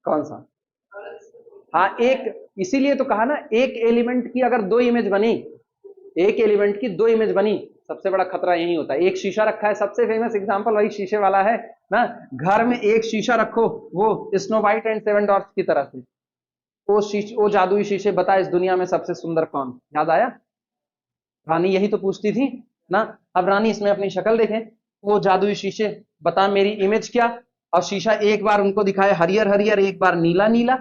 कौन सा? हाँ, एक, इसीलिए तो कहा ना, एक एलिमेंट की अगर दो इमेज बनी, एक एलिमेंट की दो इमेज बनी, सबसे बड़ा खतरा यही होता है। एक शीशा रखा है, सबसे फेमस एग्जांपल वही शीशे वाला है ना। घर में एक शीशा रखो, वो स्नो वाइट एंड सेवन डॉर्स की तरह से, वो जादुई शीशे, बता इस दुनिया में सबसे सुंदर कौन? याद आया? रानी यही तो पूछती थी ना। अब रानी इसमें अपनी शक्ल देखें, वो जादुई शीशे, बता मेरी इमेज क्या? और शीशा एक बार उनको दिखाए हरियर हरियर, एक बार नीला नीला।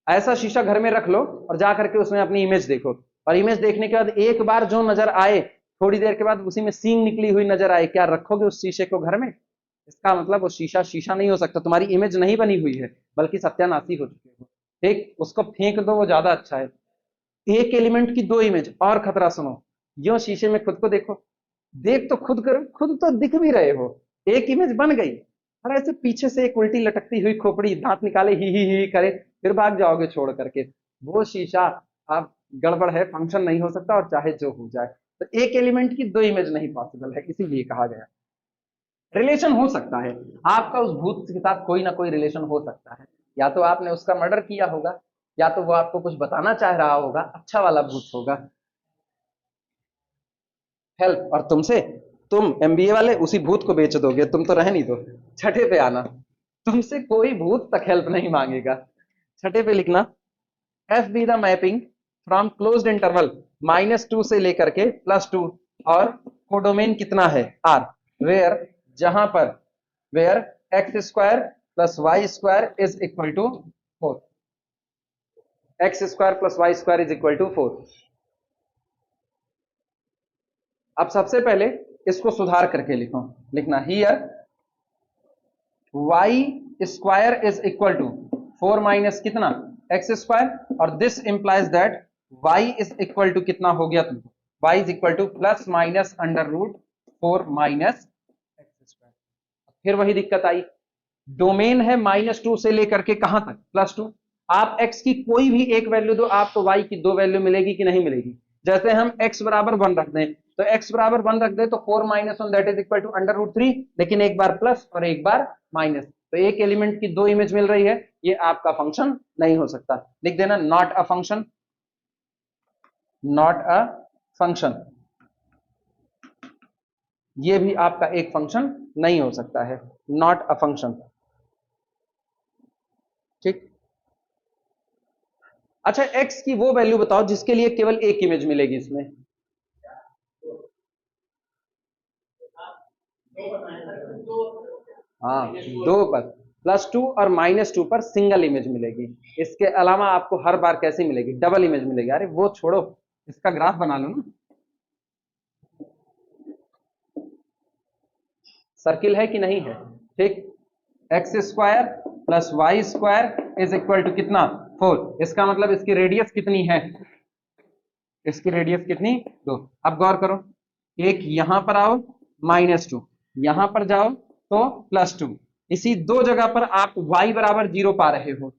ऐसा शीशा घर में रख लो और जा करके उसमें अपनी इमेज देखो, और इमेज देखने के बाद एक बार जो नजर आए, थोड़ी देर के बाद उसी में सींग निकली हुई नजर आए, क्या रखोगे उस शीशे को घर में? इसका मतलब वो शीशा शीशा नहीं हो सकता, तुम्हारी इमेज नहीं बनी हुई है, बल्कि सत्यानाशी हो चुके हो। ठीक, उसको फेंक दो, वो ज्यादा अच्छा है। एक एलिमेंट की दो इमेज, और खतरा सुनो, यो शीशे में खुद को देखो, देख तो खुद करो, खुद तो दिख भी रहे हो, एक इमेज बन गई, और ऐसे पीछे से एक उल्टी लटकती हुई खोपड़ी, दांत निकाले ही करे, फिर भाग जाओगे छोड़ करके। वो शीशा आप गड़बड़ है, फंक्शन नहीं हो सकता, और चाहे जो हो जाए। तो एक एलिमेंट की दो इमेज नहीं पॉसिबल है, इसीलिए कहा गया। रिलेशन हो सकता है, आपका उस भूत के साथ कोई ना कोई रिलेशन हो सकता है, या तो आपने उसका मर्डर किया होगा, या तो वो आपको कुछ बताना चाह रहा होगा, अच्छा वाला भूत होगा। हेल्प, और तुमसे, तुम एमबीए वाले उसी भूत को बेच दोगे, तुम तो रह नहीं दो। छठे पे आना, तुमसे कोई भूत तक हेल्प नहीं मांगेगा। छठे पे लिखना, F be the mapping from closed interval -2 से लेकर के +2, और कोडोमेन कितना है, आर, वेयर, जहां पर, where x square plus y square is equal to 4, x square plus y square is equal to 4। अब सबसे पहले इसको सुधार करके लिखो, लिखना here y square is equal to 4 minus कितना, एक्स स्क्वायर, और this implies that y is equal to कितना हो गया तुमको, y is equal to plus minus under root 4 minus x square. फिर वही दिक्कत आई, डोमेन है -2 से लेकर के कहां तक, +2। आप x की कोई भी एक वैल्यू दो, आपको y की दो वैल्यू मिलेगी कि नहीं मिलेगी? जैसे हम x बराबर 1 रख दें, तो x बराबर 1 रख दे तो 4 minus 1 that is equal to under root 3, लेकिन एक बार प्लस और एक बार माइनस, तो एक एलिमेंट की दो इमेज मिल रही है, ये आपका फंक्शन नहीं हो सकता। लिख देना not a function, not a function, ये भी आपका एक फंक्शन नहीं हो सकता है, नॉट अ फंक्शन। ठीक, अच्छा x की वो वैल्यू बताओ जिसके लिए केवल एक इमेज मिलेगी इसमें। हाँ, दो पर, +2 और -2 पर सिंगल इमेज मिलेगी, इसके अलावा आपको हर बार कैसी मिलेगी, डबल इमेज मिलेगी। अरे वो छोड़ो, इसका ग्राफ बना लो ना, सर्किल है कि नहीं है? ठीक, x square plus y square is equal to कितना, 4, इसका मतलब इसकी रेडियस कितनी है, इसकी रेडियस कितनी, 2। अब गौर करो, एक यहां पर आओ -2, यहां पर जाओ तो +2, इसी दो जगह पर आप y बराबर 0 पा रहे हो,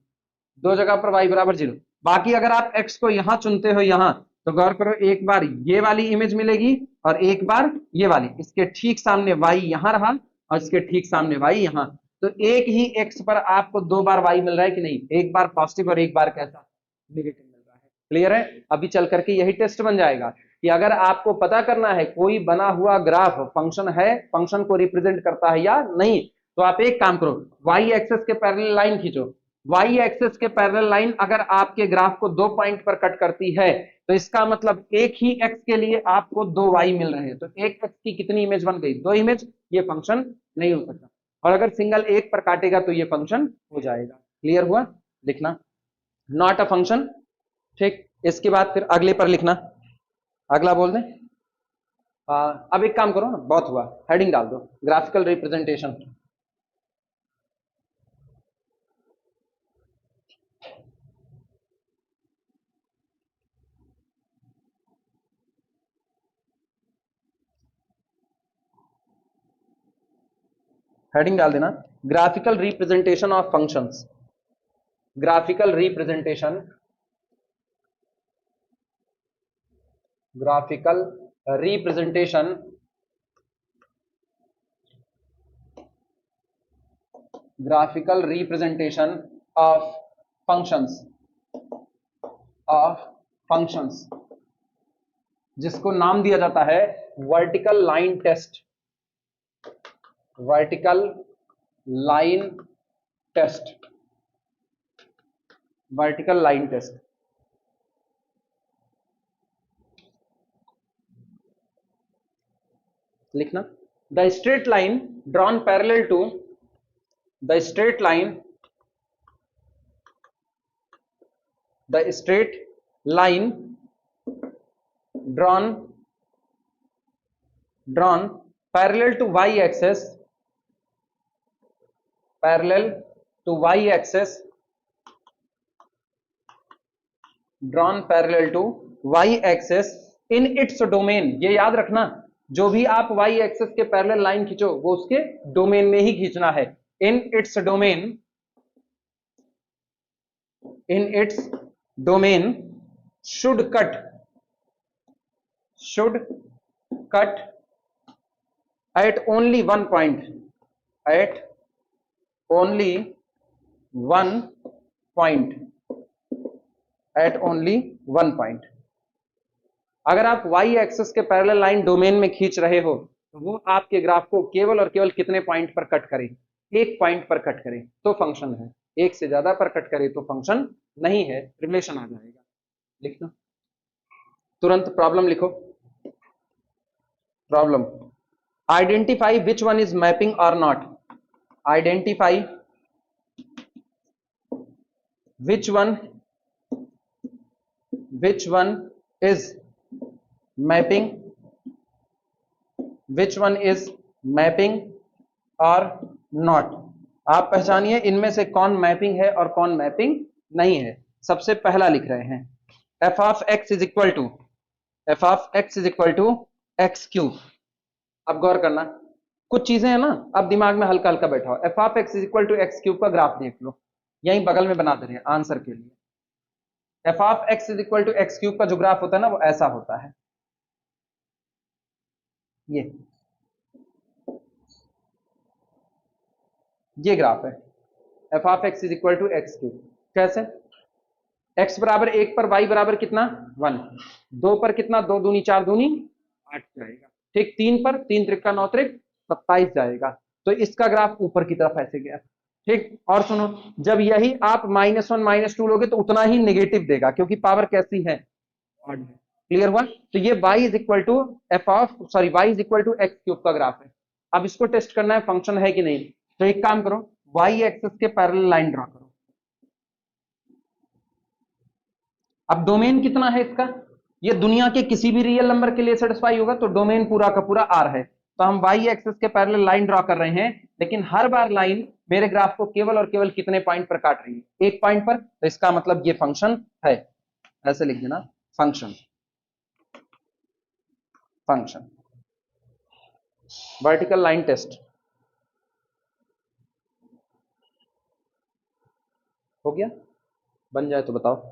दो जगह पर y बराबर 0। बाकी अगर आप x को यहां चुनते हो यहां, तो गौर करो एक बार ये वाली इमेज मिलेगी और एक बार ये वाली, इसके ठीक सामने y यहां रहा और इसके ठीक सामने y यहां। तो एक ही x पर आपको दो बार y मिल रहा है कि नहीं, एक बार पॉजिटिव और एक बार कैसा, नेगेटिव मिल रहा है। क्लियर है? अभी चल करके यही टेस्ट बन जाएगा कि अगर आपको पता करना है कोई बना हुआ ग्राफ फंक्शन है, फंक्शन को रिप्रेजेंट करता है या नहीं, तो आप एक काम करो, वाई एक्सेस के पैरेलल लाइन खींचो। वाई एक्सेस के पैरेलल लाइन अगर आपके ग्राफ को 2 पॉइंट पर कट करती है, तो इसका मतलब एक ही एक्स के लिए आपको 2 वाई मिल रहे हैं। तो एक एक्स की कितनी इमेज बन गई, 2 इमेज। ये फंक्शन नहीं हो सकता, और अगर सिंगल एक पर काटेगा तो ये फंक्शन हो जाएगा। क्लियर हुआ? लिखना नॉट अ फंक्शन। ठीक, इसके बाद फिर अगले पर लिखना, अगला बोल दें। अब एक काम करो ना, बहुत हुआ, हेडिंग डाल दो, ग्राफिकल रिप्रेजेंटेशन। हेडिंग डाल देना, graphical representation of functions. Graphical representation, graphical representation graphical representation of functions, of functions, जिसको नाम दिया जाता है vertical line test. Vertical line test, vertical line test. लिखना, the straight line drawn parallel to, the straight line, the straight line drawn parallel to y axis, parallel to y axis, drawn parallel to y axis in its domain। ये याद रखना, जो भी आप y axis के parallel line खींचो वो उसके डोमेन में ही खींचना है। in its domain, in its domain should cut at only one point, at only one point, at only one point। अगर आप y एक्सिस के पैरेलल लाइन डोमेन में खींच रहे हो तो वो आपके ग्राफ को केवल और केवल कितने पॉइंट पर कट करे, एक पॉइंट पर कट करे तो फंक्शन है, एक से ज्यादा पर कट करे तो फंक्शन नहीं है, रिलेशन आ जाएगा। लिखना, तुरंत प्रॉब्लम लिखो। Problem, identify which one is mapping और not. Identify which one is mapping, which one is mapping or not। आप पहचानिए इनमें से कौन मैपिंग है और कौन मैपिंग नहीं है। सबसे पहला लिख रहे हैं f of x is equal to, f of x is equal to x cube. अब गौर करना, कुछ चीजें हैं ना, अब दिमाग में हल्का हल्का बैठा हो। f of x is equal to x cube का ग्राफ देख लो, यहीं बगल में बना दे रहे हैं आंसर के लिए। f of x is equal to x cube का जो ग्राफ होता है ना वो ऐसा होता है, ये ग्राफ है f of x is equal to x cube. कैसे? x बराबर 1 पर y बराबर कितना 1, 2 पर कितना 2 दूनी 4 दूनी 8 जाएगा। ठीक, 3 पर 3 त्रिका 9 त्रिक 27 जाएगा। तो इसका ग्राफ ऊपर की तरफ ऐसे गया। ठीक, और सुनो, जब यही आप -1 -2 लोगे तो उतना ही नेगेटिव देगा, क्योंकि पावर कैसी है, ऑड है। क्लियर हुआ? तो ये y is equal to y is equal to x cube का ग्राफ है। अब इसको टेस्ट करना है फंक्शन है कि नहीं। तो एक काम करो, y एक्सिस के पैरेलल लाइन ड्रॉ करो। अब डोमेन कितना है इसका, ये दुनिया के किसी भी रियल नंबर के लिए सेटिस्फाई होगा, तो डोमेन पूरा का पूरा R है। तो हम y एक्सिस के पैरेलल लाइन ड्रॉ कर रहे हैं, लेकिन हर बार लाइन मेरे ग्राफ को केवल और केवल कितने पॉइंट पर काट रही है, एक पॉइंट पर। तो इसका मतलब ये फंक्शन है, ऐसे लिख देना, function, function. Vertical line test, हो गया? बन जाए तो बताओ।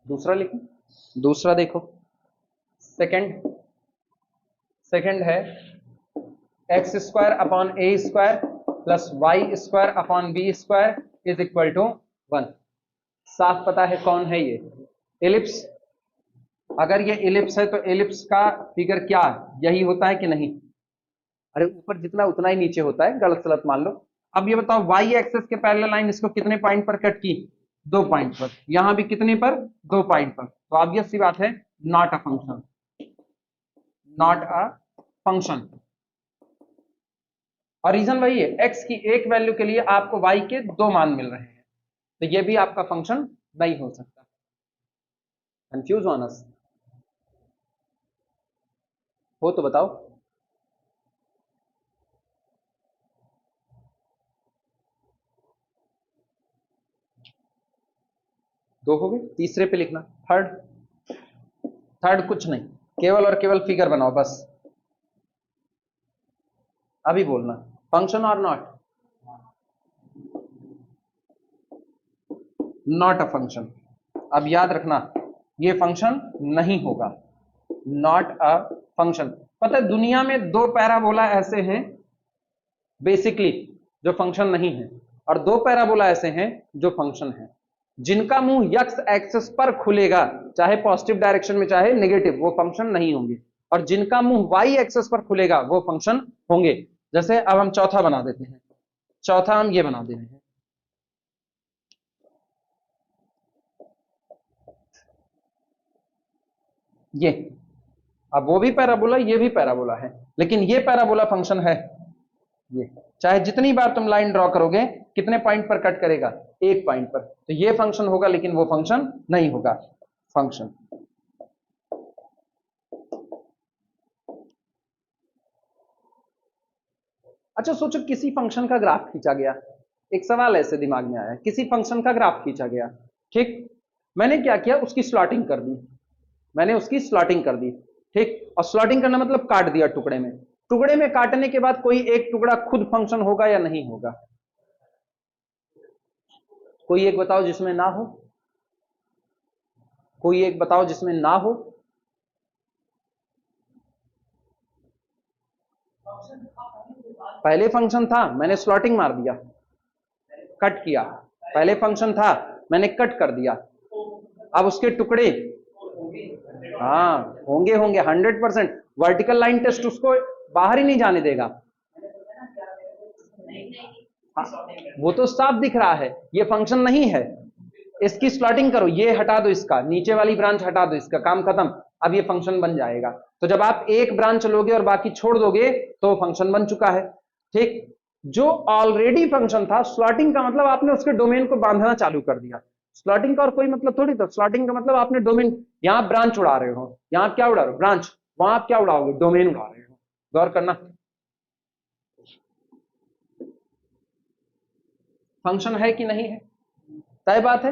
दूसरा लिखो, दूसरा देखो। सेकंड, सेकंड है x square upon a square plus y square upon b square is equal to 1। साफ पता है कौन है ये? एलिप्स। अगर ये एलिप्स है तो एलिप्स का फिगर क्या यही होता है कि नहीं? अरे ऊपर जितना उतना ही नीचे होता है, गलत सलत मान लो। अब ये बताओ वाई एक्सेस के पैरेलल लाइन इसको कितने पॉइंट पर कट की? 2 पॉइंट पर। यहां भी कितने पर? 2 पॉइंट पर। तो ऑब्वियस सी बात है not a function, not a function. और रीजन वही है, एक्स की एक वैल्यू के लिए आपको वाई के 2 मान मिल रहे हैं, तो ये भी आपका फंक्शन नहीं हो सकता। कंफ्यूज होना हो तो बताओ। 2 हो गए, तीसरे पे लिखना थर्ड। थर्ड कुछ नहीं, केवल और केवल फिगर बनाओ बस। अभी बोलना फंक्शन और नॉट, नॉट अ फंक्शन। अब याद रखना ये फंक्शन नहीं होगा, नॉट अ फंक्शन। पता है दुनिया में 2 पैराबोला ऐसे हैं बेसिकली जो फंक्शन नहीं है, और 2 पैराबोला ऐसे हैं जो फंक्शन है। जिनका मुंह एक्स एक्सिस पर खुलेगा, चाहे पॉजिटिव डायरेक्शन में चाहे नेगेटिव, वो फंक्शन नहीं होंगे। और जिनका मुंह वाई एक्सिस पर खुलेगा वो फंक्शन होंगे। जैसे अब हम चौथा बना देते हैं, चौथा हम ये बना दे रहे हैं, ये। अब वो भी पैराबोला, ये भी पैराबोला है, लेकिन ये पैराबोला फंक्शन है। ये चाहे जितनी बार तुम लाइन ड्रॉ करोगे, कितने पॉइंट पर कट करेगा? 1 पॉइंट पर। तो ये फंक्शन होगा लेकिन वो फंक्शन नहीं होगा। फंक्शन। अच्छा सोचो किसी फंक्शन का ग्राफ खींचा गया। एक सवाल ऐसे दिमाग में आया, किसी फंक्शन का ग्राफ खींचा गया, ठीक। मैंने क्या किया, उसकी स्लॉटिंग कर दी। मैंने उसकी स्लॉटिंग कर दी, ठीक। और स्लॉटिंग करना मतलब काट दिया टुकड़े में। टुकड़े में काटने के बाद कोई एक टुकड़ा खुद फंक्शन होगा या नहीं होगा? कोई एक बताओ जिसमें ना हो, कोई एक बताओ जिसमें ना हो। पहले फंक्शन था, मैंने स्लॉटिंग मार दिया, कट किया। पहले फंक्शन था, मैंने कट कर दिया। अब उसके टुकड़े, हाँ होंगे होंगे 100%। वर्टिकल लाइन टेस्ट उसको बाहर ही नहीं जाने देगा। हाँ, वो तो साफ दिख रहा है ये फंक्शन नहीं है। इसकी स्लॉटिंग करो, ये हटा दो, इसका नीचे वाली ब्रांच हटा दो, इसका काम खत्म। अब ये फंक्शन बन जाएगा। तो जब आप एक ब्रांच लोगे और बाकी छोड़ दोगे तो फंक्शन बन चुका है, ठीक। जो ऑलरेडी फंक्शन था, स्लॉटिंग का मतलब आपने उसके डोमेन को बांधना चालू कर दिया। स्लॉटिंग का और कोई मतलब थोड़ी था, स्लॉटिंग का मतलब आपने डोमेन, यहां ब्रांच उड़ा रहे हो, यहां क्या उड़ा रहे हो? ब्रांच। वहां आप क्या उड़ाओगे? डोमेन उड़ा रहे हो। गौर करना। फंक्शन है कि नहीं है? तय बात है,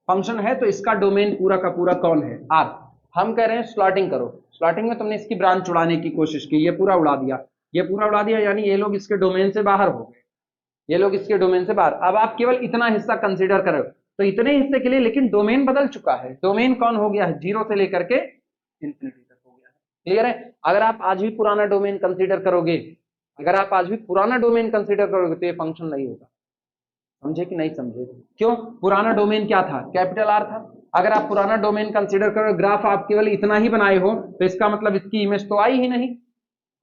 फंक्शन है तो इसका डोमेन पूरा का पूरा कौन है? आर। हम कह रहे हैं स्लॉटिंग करो। स्लॉटिंग में तुमने इसकी ब्रांच उड़ाने की कोशिश की, ये पूरा उड़ा दिया। ये पूरा उड़ा दिया यानी ये लोग इसके डोमेन से बाहर हो गए, ये लोग इसके डोमेन से बाहर। अब आप केवल इतना हिस्सा कंसीडर करो, तो इतने हिस्से के लिए लेकिन डोमेन बदल चुका है। डोमेन कौन हो गया है? 0 से लेकर के इंफिनिटी तक हो गया है। क्लियर है? अगर आप आज भी पुराना डोमेन कंसीडर करोगे, अगर आप आज भी पुराना डोमेन कंसीडर करोगे तो ये फंक्शन नहीं होगा। समझे कि नहीं समझे? क्यों? पुराना डोमेन क्या था? कैपिटल आर था। अगर आप पुराना डोमेन कंसीडर करो, ग्राफ आप केवल इतना ही बनाए हो, तो इसका मतलब इसकी इमेज तो आई ही नहीं।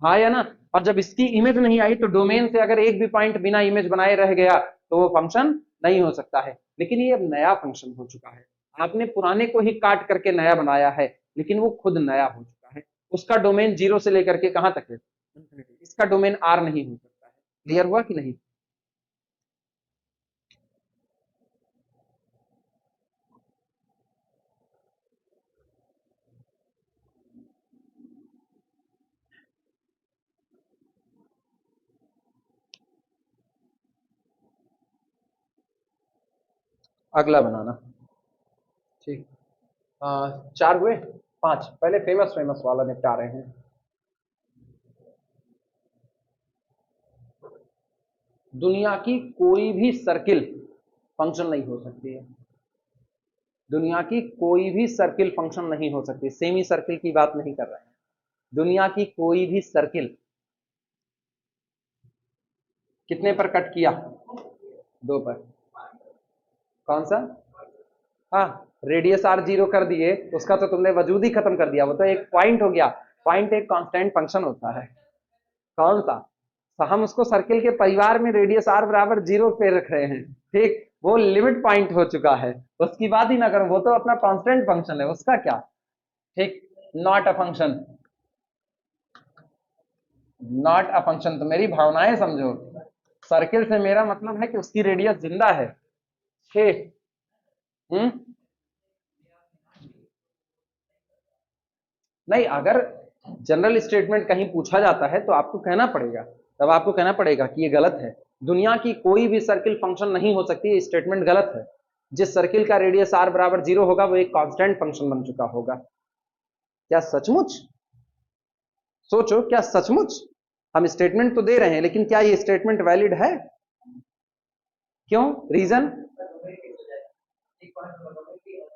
हाँ या ना? और जब इसकी इमेज नहीं आई तो डोमेन से अगर एक भी पॉइंट बिना इमेज बनाए रह गया तो वो फंक्शन नहीं हो सकता है। लेकिन ये अब नया फंक्शन हो चुका है। आपने पुराने को ही काट करके नया बनाया है, लेकिन वो खुद नया हो चुका है। उसका डोमेन 0 से लेकर के कहां तक है? इसका डोमेन आर नहीं हो सकता है। क्लियर हुआ कि नहीं? अगला बनाना। ठीक। 4 हुए, 5 पहले फेमस फेमस वाला निपटा रहे हैं। दुनिया की कोई भी सर्किल फंक्शन नहीं हो सकती है। दुनिया की कोई भी सर्किल फंक्शन नहीं हो सकती। सेमी सर्किल की बात नहीं कर रहे हैं। दुनिया की कोई भी सर्किल। कितने पर कट किया? 2 पर। कौन सा? हाँ, रेडियस आर 0 कर दिए, उसका तो तुमने वजूद ही खत्म कर दिया। वो तो एक पॉइंट हो गया। पॉइंट एक कांस्टेंट फंक्शन होता है। कौन सा? तो हम उसको सर्किल के परिवार में रेडियस आर बराबर 0 पे रख रहे हैं। ठीक, वो लिमिट पॉइंट हो चुका है, उसकी बात ही ना करो, वो तो अपना कांस्टेंट फंक्शन है, उसका क्या। ठीक, not a function. Not a function, तो मेरी भावनाएं समझो। सर्किल से मेरा मतलब है कि उसकी रेडियस जिंदा है। ठीक। हम्म। नहीं, अगर जनरल स्टेटमेंट कहीं पूछा जाता है तो आपको कहना पड़ेगा, तब आपको कहना पड़ेगा कि ये गलत है। दुनिया की कोई भी सर्किल फंक्शन नहीं हो सकती, ये स्टेटमेंट गलत है। जिस सर्किल का रेडियस आर बराबर 0 होगा वो एक कांस्टेंट फंक्शन बन चुका होगा। क्या सचमुच? सोचो, क्या सचमुच? हम स्टेटमेंट तो दे रहे हैं, लेकिन क्या ये स्टेटमेंट वैलिड है? क्यों? रीजन?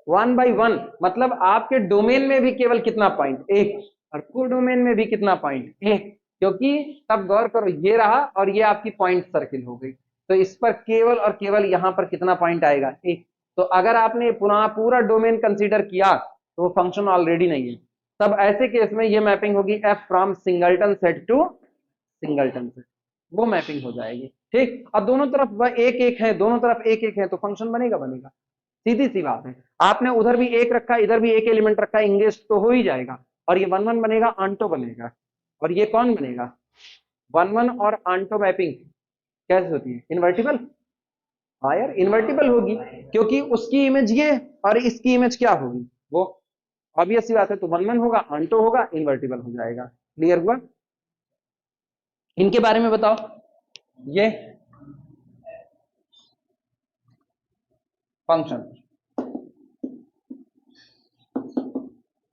1/1 मतलब आपके डोमेन में भी केवल कितना पॉइंट? एक। और को डोमेन में भी कितना पॉइंट? एक। क्योंकि तब गौर करो, ये रहा और ये आपकी पॉइंट सर्किल हो गई, तो इस पर केवल और केवल यहां पर कितना पॉइंट आएगा? एक। तो अगर आपने पूरा डोमेन कंसीडर किया तो वो फंक्शन ऑलरेडी नहीं है। तब ऐसे केस में ये मैपिंग होगी f from singleton set to singleton set, वो मैपिंग हो जाएगी। ठीक, अब दोनों तरफ वह एक एक है, दोनों तरफ एक एक है, तो फंक्शन बनेगा? बनेगा। सीधी सी बात है। आपने उधर भी एक रखा, इधर भी एक एलिमेंट रखा, इंगेज तो हो ही जाएगा। और ये 1 1 बनेगा, आंटो बनेगा। और ये कौन बनेगा? 1 1 और आंटो मैपिंग कैसे होती है? इन्वर्टिबल। हाँ यार, इन्वर्टिबल होगी, क्योंकि उसकी इमेज ये और इसकी इमेज क्या होगी? वो ऑब्वियस सी बात है। तो 1 1 होगा, आंटो होगा, इन्वर्टिबल हो जाएगा। क्लियर हुआ? इनके बारे में बताओ। ये फंक्शन,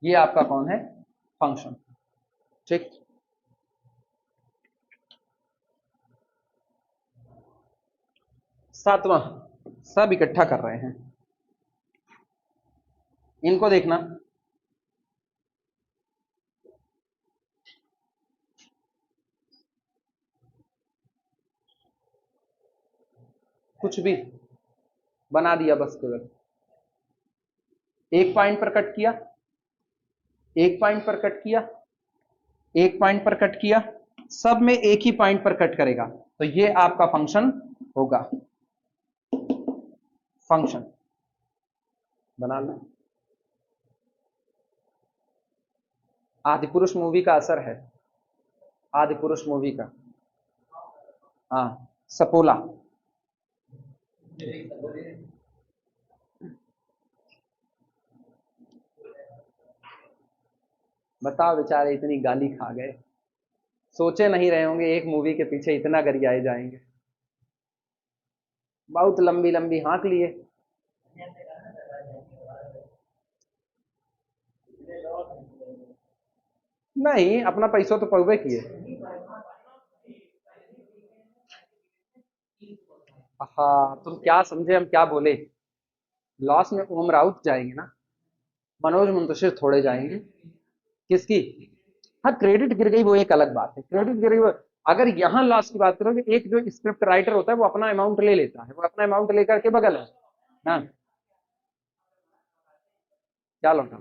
ये आपका कौन है? फंक्शन। ठीक। सातवां, सब इकट्ठा कर रहे हैं, इनको देखना। कुछ भी बना दिया बस, केवल एक पॉइंट पर कट किया, एक पॉइंट पर कट किया, एक पॉइंट पर कट किया, सब में एक ही पॉइंट पर कट करेगा, तो ये आपका फंक्शन होगा। फंक्शन बना लो। आदिपुरुष मूवी का असर है, आदिपुरुष मूवी का। हाँ, सपोला। बताओ, बेचारे इतनी गाली खा गए, सोचे नहीं रहे होंगे एक मूवी के पीछे इतना गरियाए जाएंगे। बहुत लंबी लंबी हाँक लिए। नहीं, अपना पैसों तो पौवे किए। हाँ, तुम क्या समझे, हम क्या बोले? लॉस में ओम राउत जाएंगे ना, मनोज मुंतशिर थोड़े जाएंगे। किसकी? हाँ, क्रेडिट गिर गई वो एक अलग बात है, क्रेडिट गिर गई अगर यहाँ लॉस की बात करोगे, एक जो स्क्रिप्ट राइटर होता है वो अपना अमाउंट ले लेता है, वो अपना अमाउंट लेकर के बगल है ना। क्या लौटा?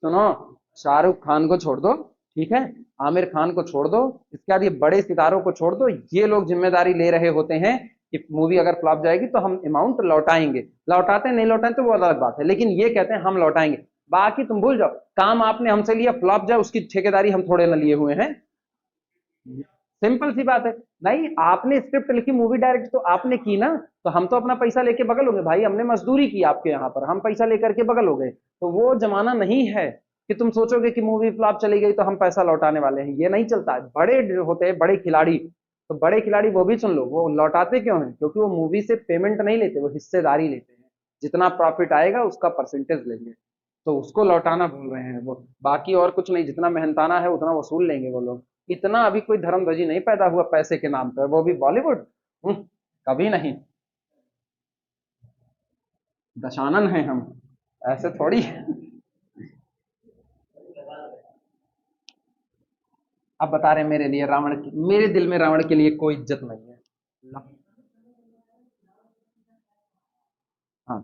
सुनो, शाहरुख खान को छोड़ दो, ठीक है, आमिर खान को छोड़ दो, इसके बाद ये बड़े सितारों को छोड़ दो, ये लोग जिम्मेदारी ले रहे होते हैं कि मूवी अगर फ्लॉप जाएगी तो हम अमाउंट लौटाएंगे। लौटाते नहीं लौटाए तो वो अलग बात है, लेकिन ये कहते हैं हम लौटाएंगे। बाकी तुम भूल जाओ, काम आपने हमसे लिया, फ्लॉप जाए उसकी ठेकेदारी हम थोड़े ना लिए हुए हैं। सिंपल सी बात है। नहीं, आपने स्क्रिप्ट लिखी, मूवी डायरेक्ट तो आपने की ना, तो हम तो अपना पैसा लेके बगल हो गए भाई, हमने मजदूरी की आपके यहाँ पर, हम पैसा लेकर के बगल हो गए। तो वो जमाना नहीं है कि तुम सोचोगे कि मूवी फ्लॉप चली गई तो हम पैसा लौटाने वाले हैं, ये नहीं चलता है। बड़े होते हैं, बड़े खिलाड़ी, तो बड़े खिलाड़ी वो भी सुन लो, वो लौटाते क्यों हैं? क्योंकि वो मूवी से पेमेंट नहीं लेते, वो हिस्सेदारी लेते हैं। जितना प्रॉफिट आएगा उसका परसेंटेज लेंगे, तो उसको लौटाना बोल रहे हैं वो। बाकी और कुछ नहीं, जितना मेहनताना है उतना वसूल लेंगे वो लोग। इतना अभी कोई धर्मध्वजी नहीं पैदा हुआ पैसे के नाम पर, वो भी बॉलीवुड। कभी नहीं। दशानन है हम, ऐसे थोड़ी। अब बता रहे हैं मेरे लिए रावण की, मेरे दिल में रावण के लिए कोई इज्जत नहीं है। हाँ,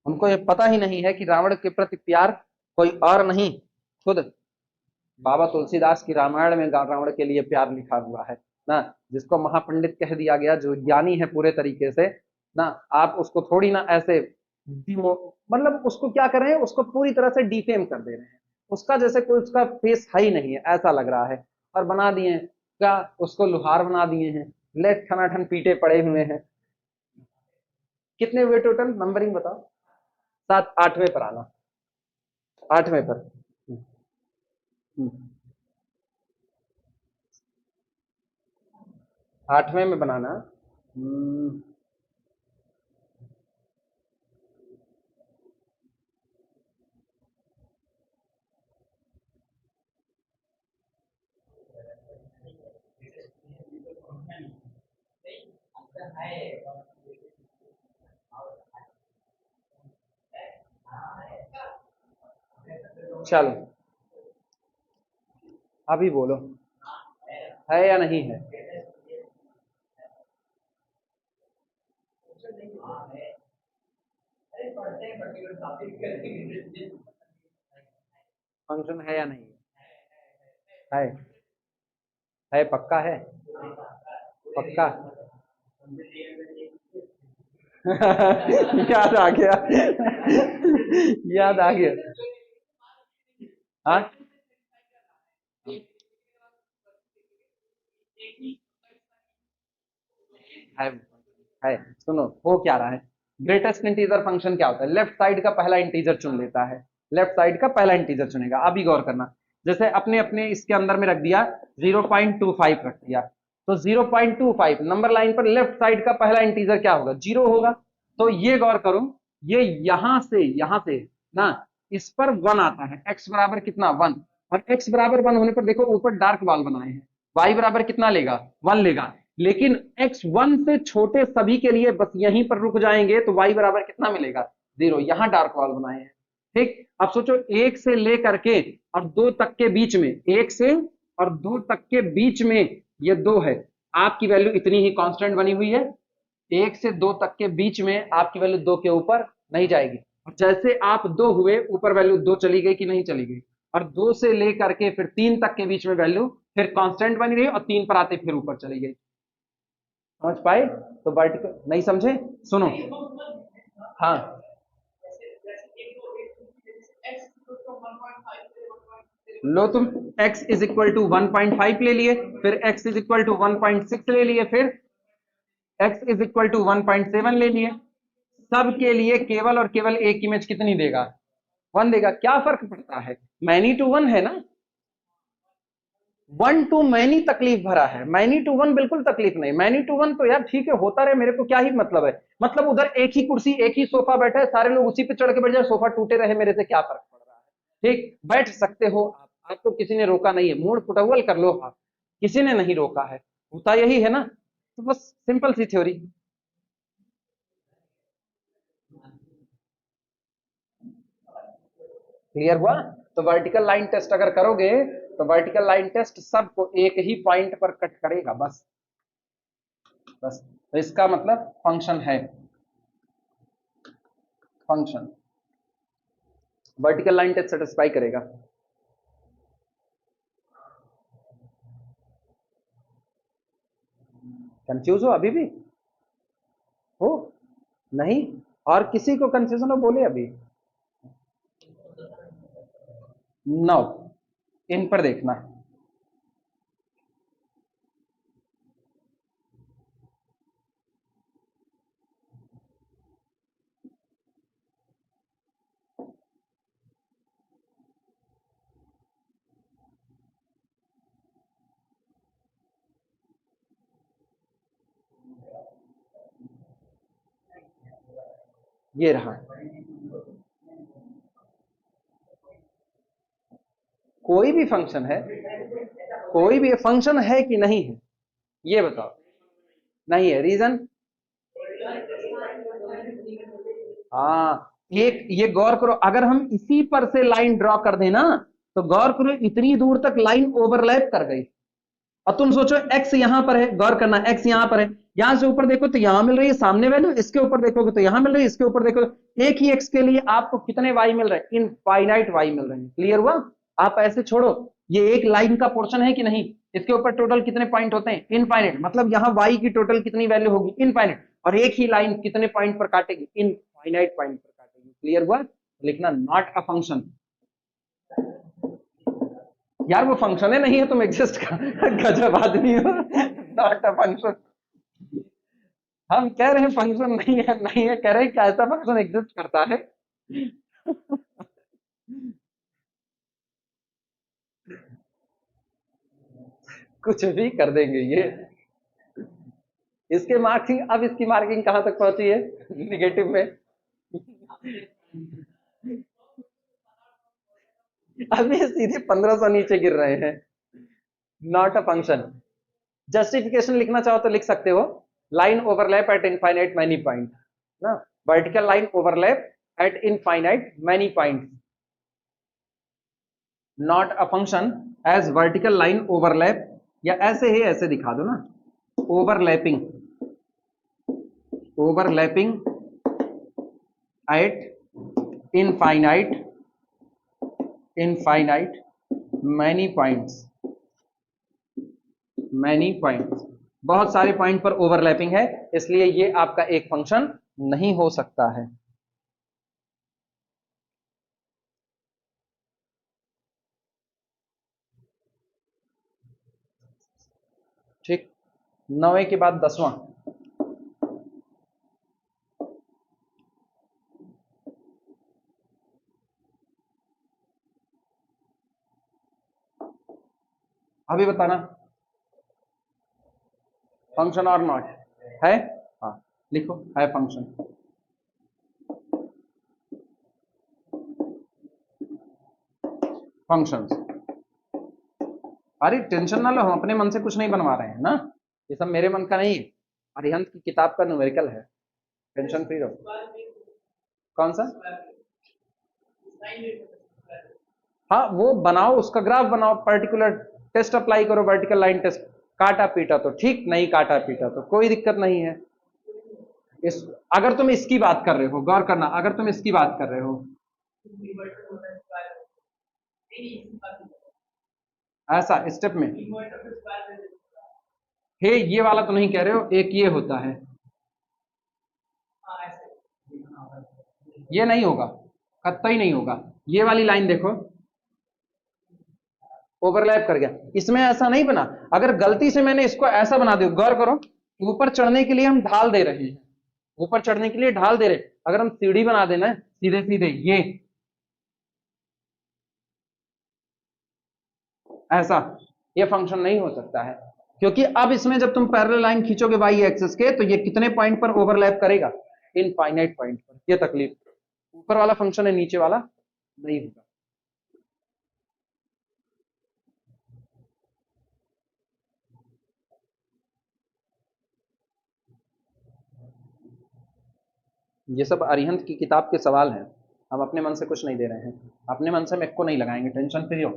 उनको ये पता ही नहीं है कि रावण के प्रति प्यार कोई और नहीं, खुद बाबा तुलसीदास की रामायण में रावण के लिए प्यार लिखा हुआ है ना। जिसको महापंडित कह दिया गया, जो ज्ञानी है पूरे तरीके से ना, आप उसको थोड़ी ना ऐसे डिमो, मतलब उसको क्या कर रहे हैं, उसको पूरी तरह से डिफेम कर दे रहे हैं। उसका जैसे कोई उसका फेस है ही नहीं है ऐसा लग रहा है। और बना दिए हैं क्या, उसको लुहार बना दिए हैं, लेट ठनाठन पीटे पड़े हुए हैं। कितने हुए टोटल, नंबरिंग बताओ। सात, आठवें पर आना, आठवें पर। हम्म, आठवें में बनाना। हम्म, चलो अभी बोलो, है या नहीं है? फंक्शन है या नहीं है? है पक्का है? पक्का? याद आ गया। याद आ गया। हाँ, है है। सुनो हो क्या रहा है, ग्रेटेस्ट इंटीजर फंक्शन क्या होता है? लेफ्ट साइड का पहला इंटीजर चुन लेता है, लेफ्ट साइड का पहला इंटीजर चुनेगा। अभी गौर करना, जैसे अपने अपने इसके अंदर में रख दिया 0.25 रख दिया, तो 0.25 नंबर लाइन पर लेफ्ट साइड का पहला इंटीजर क्या होगा? जीरो होगा। तो ये गौर करो, ये यहां से ना, इस पर वन आता है, एक्स बराबर कितना, वन। और एक्स बराबर वन होने पर देखो ऊपर डार्क वाल बनाए हैं, वाई बराबर कितना लेगा, वन लेगा। लेकिन एक्स वन से छोटे सभी के लिए बस यहीं पर रुक जाएंगे तो वाई बराबर कितना मिलेगा, जीरो। यहां डार्क वाल बनाए हैं। ठीक, अब सोचो एक से लेकर के और दो तक के बीच में, एक से और दो तक के बीच में ये दो है, आपकी वैल्यू इतनी ही कांस्टेंट बनी हुई है। एक से दो तक के बीच में आपकी वैल्यू दो के ऊपर नहीं जाएगी। और जैसे आप दो हुए, ऊपर वैल्यू दो चली गई कि नहीं चली गई? और दो से लेकर के फिर तीन तक के बीच में वैल्यू फिर कांस्टेंट बनी रही और तीन पर आते फिर ऊपर चली गई। समझ पाए? तो वर्टिकल नहीं समझे, सुनो। हाँ, लो तुम x इज इक्वल टू 1.5 ले लिए, फिर x इज इक्वल टू 1.6 ले लिए, फिर x इज इक्वल टू 1.7 ले लिए। सबके लिए केवल और केवल एक इमेज कितनी देगा, वन देगा। क्या फर्क पड़ता है, मैनी टू वन है ना। वन टू मैनी तकलीफ भरा है, मैनी टू वन बिल्कुल तकलीफ नहीं। मैनी टू वन तो यार ठीक है, होता रहे, मेरे को क्या ही मतलब है। मतलब उधर एक ही कुर्सी एक ही सोफा बैठा है, सारे लोग उसी पे चढ़ के बैठ जाए, सोफा टूटे रहे, मेरे से क्या फर्क पड़ रहा है। ठीक, बैठ सकते हो आप, आपको किसी ने रोका नहीं है, मूड फुटअल कर लो आप, किसी ने नहीं रोका है। होता यही है ना, तो बस सिंपल सी थ्योरी। क्लियर हुआ? तो वर्टिकल लाइन टेस्ट अगर करोगे, तो वर्टिकल लाइन टेस्ट सबको एक ही पॉइंट पर कट करेगा, बस। बस, तो इसका मतलब फंक्शन है, function vertical line test satisfy करेगा। कंफ्यूज हो अभी भी? हो? नहीं? और किसी को कंफ्यूजन हो बोले अभी? नौ, इन पर देखना। ये रहा, कोई भी फंक्शन है, कोई भी फंक्शन है कि नहीं है, ये बताओ। नहीं है, रीजन? हाँ, एक ये गौर करो, अगर हम इसी पर से लाइन ड्रॉ कर देना, तो गौर करो इतनी दूर तक लाइन ओवरलैप कर गई। और तुम सोचो एक्स यहां पर है, गौर करना, एक्स यहां पर है, यहां से ऊपर देखो तो यहां मिल रही है सामने वैल्यू, इसके ऊपर देखोगे तो यहां मिल रही है, इसके ऊपर देखो तो एक ही एक्स के लिए आपको कितने वाई मिल रहे हैं? इनफाइनाइट वाई मिल रहे हैं। क्लियर हुआ? आप ऐसे छोड़ो, ये एक लाइन का पोर्शन है कि नहीं, इसके ऊपर टोटल कितने पॉइंट होते हैं? इनफाइनाइट, मतलब यहां वाई की टोटल कितनी वैल्यू होगी? इनफाइनाइट। और एक ही लाइन कितने पॉइंट पर काटेगी? इनफाइनाइट पॉइंट पर काटेगी। क्लियर हुआ? लिखना नॉट अ फंक्शन। यार वो फंक्शन है नहीं है, तुम एग्जिस्ट का गजब आदमी हो। Not a function. हम कह रहे हैं फंक्शन नहीं है, नहीं है, कह रहे हैं क्या ऐसा फंक्शन एग्जिस्ट करता है? कुछ भी कर देंगे ये। इसके मार्किंग, अब इसकी मार्किंग कहां तक पहुंची है? निगेटिव में। अभी सीधे 1500 नीचे गिर रहे हैं। Not a function. जस्टिफिकेशन लिखना चाहो तो लिख सकते हो, line overlap at infinite many point ना, vertical line overlap at infinite many point, not a function as vertical line overlap, या ऐसे ही ऐसे दिखा दो ना, overlapping, overlapping at infinite, infinite many points, many points, बहुत सारे पॉइंट पर ओवरलैपिंग है, इसलिए ये आपका एक फंक्शन नहीं हो सकता है। ठीक, 9वें के बाद 10वां। अभी बताना, फंक्शन और नॉट है? हाँ, लिखो है फंक्शन। फंक्शंस, अरे टेंशन ना लो, हम अपने मन से कुछ नहीं बनवा रहे हैं ना, ये सब मेरे मन का नहीं है, अरिहंत की किताब का न्यूमेरिकल है, टेंशन फ्री रहो। कौन सा? हाँ वो बनाओ, उसका ग्राफ बनाओ, पर्टिकुलर टेस्ट अप्लाई करो, वर्टिकल लाइन टेस्ट, काटा पीटा तो ठीक, नहीं काटा पीटा तो कोई दिक्कत नहीं है। इस, अगर तुम इसकी बात कर रहे हो, गौर करना, अगर तुम इसकी बात कर रहे हो, ऐसा स्टेप में, हे ये वाला तो नहीं कह रहे हो, एक ये होता है, ये नहीं होगा, कतई नहीं होगा। ये वाली लाइन देखो, ओवरलैप कर गया, इसमें ऐसा नहीं बना। अगर गलती से मैंने इसको ऐसा बना दिया, गौर करो, ऊपर चढ़ने के लिए हम ढाल दे रहे हैं, ऊपर चढ़ने के लिए ढाल दे रहे, अगर हम सीढ़ी बना देना सीधे सीधे ये ऐसा, ये फंक्शन नहीं हो सकता है, क्योंकि अब इसमें जब तुम पैरेलल लाइन खींचोगे वाई एक्सिस के, तो ये कितने पॉइंट पर ओवरलैप करेगा? इनफाइनाइट पॉइंट पर। ये तकलीफ, ऊपर वाला फंक्शन है, नीचे वाला नहीं होगा। ये सब अरिहंत की किताब के सवाल हैं, हम अपने मन से कुछ नहीं दे रहे हैं, अपने मन से हम एक को नहीं लगाएंगे, टेंशन फ्री हो।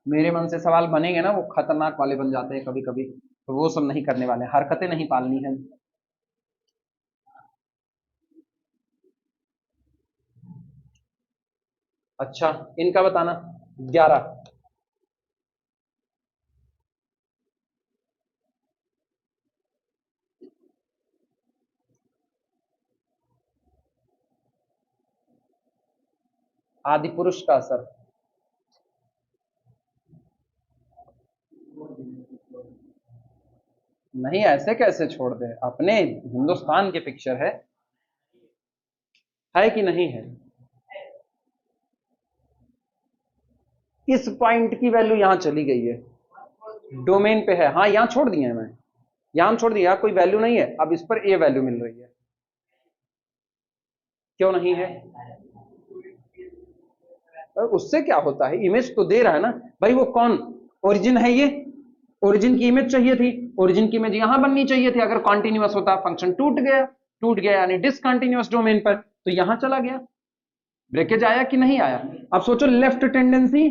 मेरे मन से सवाल बनेंगे ना, वो खतरनाक वाले बन जाते हैं कभी कभी, तो वो सब नहीं करने वाले, हरकतें नहीं पालनी है। अच्छा, इनका बताना, 11। आदि पुरुष का असर, नहीं ऐसे कैसे छोड़ दे, अपने हिंदुस्तान के पिक्चर है कि नहीं है? इस पॉइंट की वैल्यू यहां चली गई है, डोमेन पे है, हाँ यहां छोड़ दिया है मैं, यहां छोड़ दिया, कोई वैल्यू नहीं है, अब इस पर ए वैल्यू मिल रही है, क्यों नहीं है? उससे क्या होता है, इमेज तो दे रहा है ना भाई। वो कौन ओरिजिन है? ये ओरिजिन की इमेज चाहिए थी, ओरिजिन की इमेज यहां बननी चाहिए थी। अगर कॉन्टिन्यूअस होता, फंक्शन टूट गया, टूट गया यानी डिसकंटिन्यूअस डोमेन पर, तो यहां चला गया। ब्रेकेज आया कि नहीं आया? अब सोचो लेफ्ट टेंडेंसी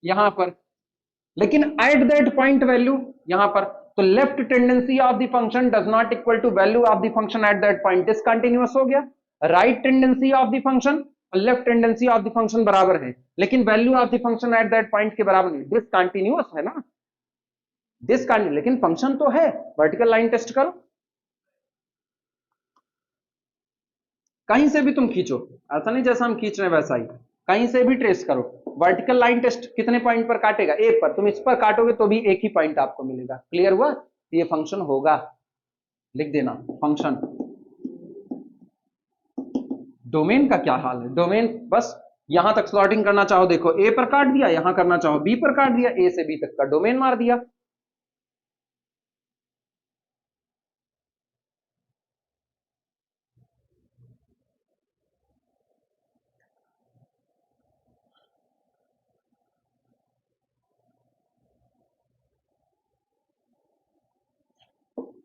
यहां पर, लेकिन एट दैट पॉइंट वैल्यू यहां पर, तो left tendency of the function does not equal to value of the function at that point, discontinuous हो गया। Right tendency of the function और left tendency of the function बराबर है, लेकिन value of the function at that point के बराबर नहीं, discontinuous है ना, डिसकंटिन्यूअस, लेकिन फंक्शन तो है। वर्टिकल लाइन टेस्ट करो, कहीं से भी तुम खींचो, ऐसा नहीं जैसा हम खींच रहे हैं वैसा ही, कहीं से भी ट्रेस करो। वर्टिकल लाइन टेस्ट कितने पॉइंट पर काटेगा? एक पर। तुम इस पर काटोगे तो भी एक ही पॉइंट आपको मिलेगा। क्लियर हुआ? ये फंक्शन होगा, लिख देना फंक्शन। डोमेन का क्या हाल है? डोमेन बस यहां तक स्लॉटिंग करना चाहो, देखो ए पर काट दिया, यहां करना चाहो बी पर काट दिया, ए से बी तक का डोमेन मार दिया।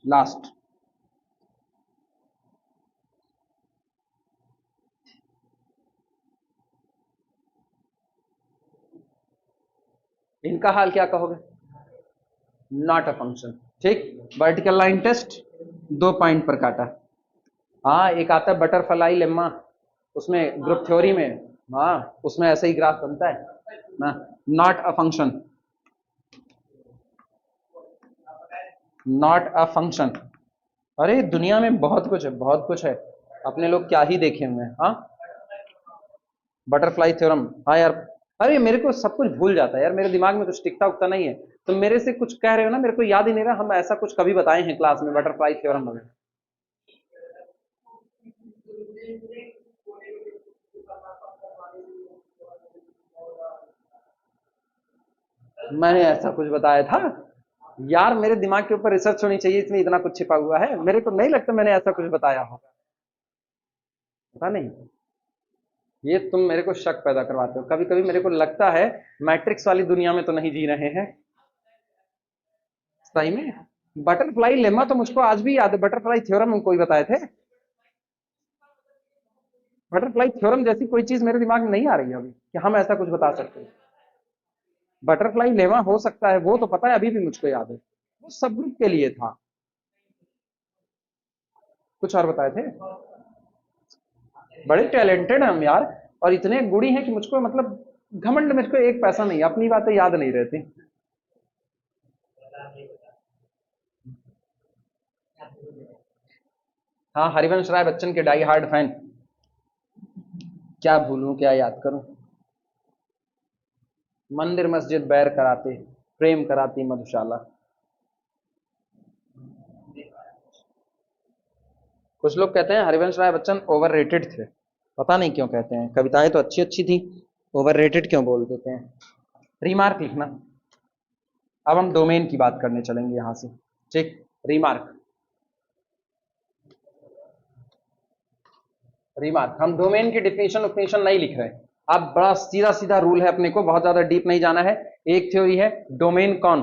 लास्ट इनका हाल क्या कहोगे? Not a function. ठीक, वर्टिकल लाइन टेस्ट 2 पॉइंट पर काटा। हाँ, एक आता है बटरफ्लाई लेम्मा, उसमें ग्रुप थ्योरी में, हाँ उसमें ऐसे ही ग्राफ बनता है ना, not a function, not a function. अरे दुनिया में बहुत कुछ है, बहुत कुछ है, अपने लोग क्या ही देखे हुए हैं। हाँ, बटरफ्लाई थ्योरम, हाँ यार। अरे मेरे को सब कुछ भूल जाता है यार, मेरे दिमाग में कुछ टिकता उगता नहीं है। तो मेरे से कुछ कह रहे हो ना, मेरे को याद ही नहीं रहा हम ऐसा कुछ कभी बताए हैं क्लास में, बटरफ्लाई थ्योरम वगैरह। मैंने ऐसा कुछ बताया था यार? मेरे दिमाग के ऊपर रिसर्च होनी चाहिए, इसमें इतना कुछ छिपा हुआ है। मेरे को नहीं लगता मैंने ऐसा कुछ बताया होगा, पता नहीं। ये तुम मेरे को शक पैदा करवाते हो। कभी कभी मेरे को लगता है मैट्रिक्स वाली दुनिया में तो नहीं जी रहे हैं सही में। बटरफ्लाई लेमा तो मुझको आज भी याद है, बटरफ्लाई थ्योरम हम कोई बताए थे। बटरफ्लाई थ्योरम जैसी कोई चीज मेरे दिमाग में नहीं आ रही है अभी कि हम ऐसा कुछ बता सकते हैं। बटरफ्लाई लेमा हो सकता है, वो तो पता है, अभी भी मुझको याद है। वो सब ग्रुप के लिए था। कुछ और बताए थे। बड़े टैलेंटेड हैं हम यार, और इतने गुणी हैं कि मुझको मतलब घमंड मुझको एक पैसा नहीं, अपनी बातें याद नहीं रहती। हाँ, हरिवंश राय बच्चन के डाई हार्ड फैन। क्या भूलूं, क्या याद करूं। मंदिर मस्जिद बैर कराते, प्रेम कराती मधुशाला। कुछ लोग कहते हैं हरिवंश राय बच्चन ओवररेटेड थे, पता नहीं क्यों कहते हैं। कविताएं तो अच्छी अच्छी थी, ओवररेटेड क्यों बोल देते हैं? रिमार्क लिखना। अब हम डोमेन की बात करने चलेंगे यहां से। ठीक, रिमार्क, रिमार्क। हम डोमेन की डिफिनेशन उफिनेशन नहीं लिख रहे। अब बड़ा सीधा सीधा रूल है, अपने को बहुत ज्यादा डीप नहीं जाना है। एक थ्योरी है डोमेन कौन?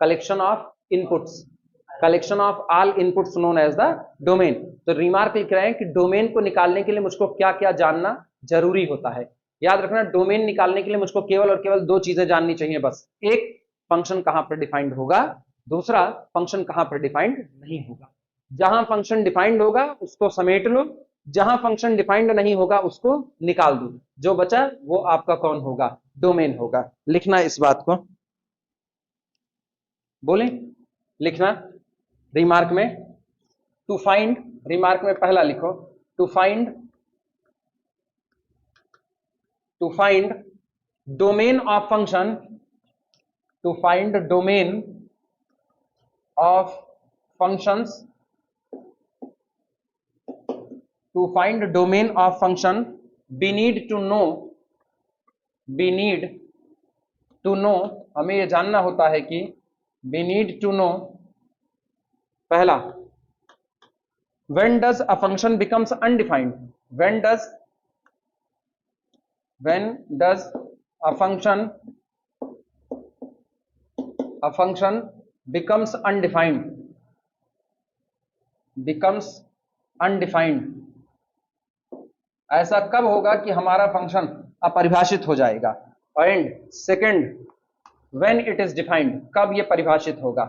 Collection of inputs, collection of all inputs known as the domain. तो रिमार्क लिख रहे हैं कि डोमेन को निकालने के लिए मुझको क्या क्या जानना जरूरी होता है। याद रखना, डोमेन निकालने के लिए मुझको केवल और केवल 2 चीजें जाननी चाहिए बस। एक, फंक्शन कहां पर डिफाइंड होगा। दूसरा, फंक्शन कहां पर डिफाइंड नहीं होगा। जहां फंक्शन डिफाइंड होगा उसको समेट लो, जहां फंक्शन डिफाइंड नहीं होगा उसको निकाल दो। जो बचा वो आपका कौन होगा? डोमेन होगा। लिखना इस बात को, बोले लिखना रिमार्क में। टू फाइंड, रिमार्क में पहला लिखो, to find, to find domain of function, to find domain of functions, to find domain of function we need to know, we need to know, हमें यह जानना होता है कि we need to know, पहला, when does a function becomes undefined, when does a function becomes undefined, ऐसा कब होगा कि हमारा फंक्शन अपरिभाषित हो जाएगा। And second, when it is defined, कब ये परिभाषित होगा,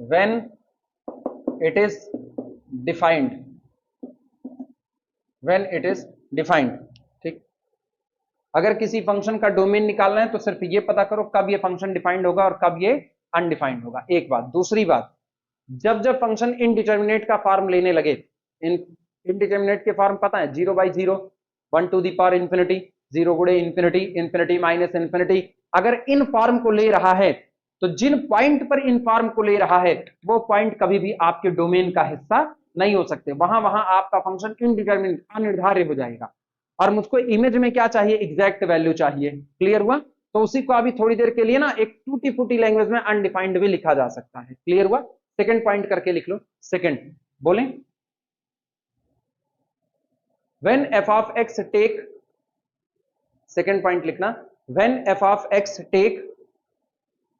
when it is defined, when it is defined. ठीक, अगर किसी फंक्शन का डोमेन निकालना है तो सिर्फ ये पता करो कब ये फंक्शन डिफाइंड होगा और कब ये अनडिफाइंड होगा। एक बात। दूसरी बात, जब जब फंक्शन इनडिटर्मिनेट का फॉर्म लेने लगे, इनडिटर्मिनेट के फॉर्म पता है, 0/0, 1 टू द पावर इंफिनिटी, 0 गुणे इंफिनिटी, इंफिनिटी माइनस इंफिनिटी। अगर इन फॉर्म को ले रहा है तो जिन पॉइंट पर इन फॉर्म को ले रहा है वो पॉइंट कभी भी आपके डोमेन का हिस्सा नहीं हो सकते। वहां आपका फंक्शन इनडिटर्मिनेट, अनिर्धार्य हो जाएगा। और मुझको इमेज में क्या चाहिए, एग्जैक्ट वैल्यू चाहिए। क्लियर हुआ? तो उसी को अभी थोड़ी देर के लिए ना एक टूटी फूटी लैंग्वेज में अनडिफाइंड भी लिखा जा सकता है। क्लियर हुआ? सेकंड पॉइंट करके लिख लो। सेकंड बोलें, when f of x take, second point लिखना, when f of x take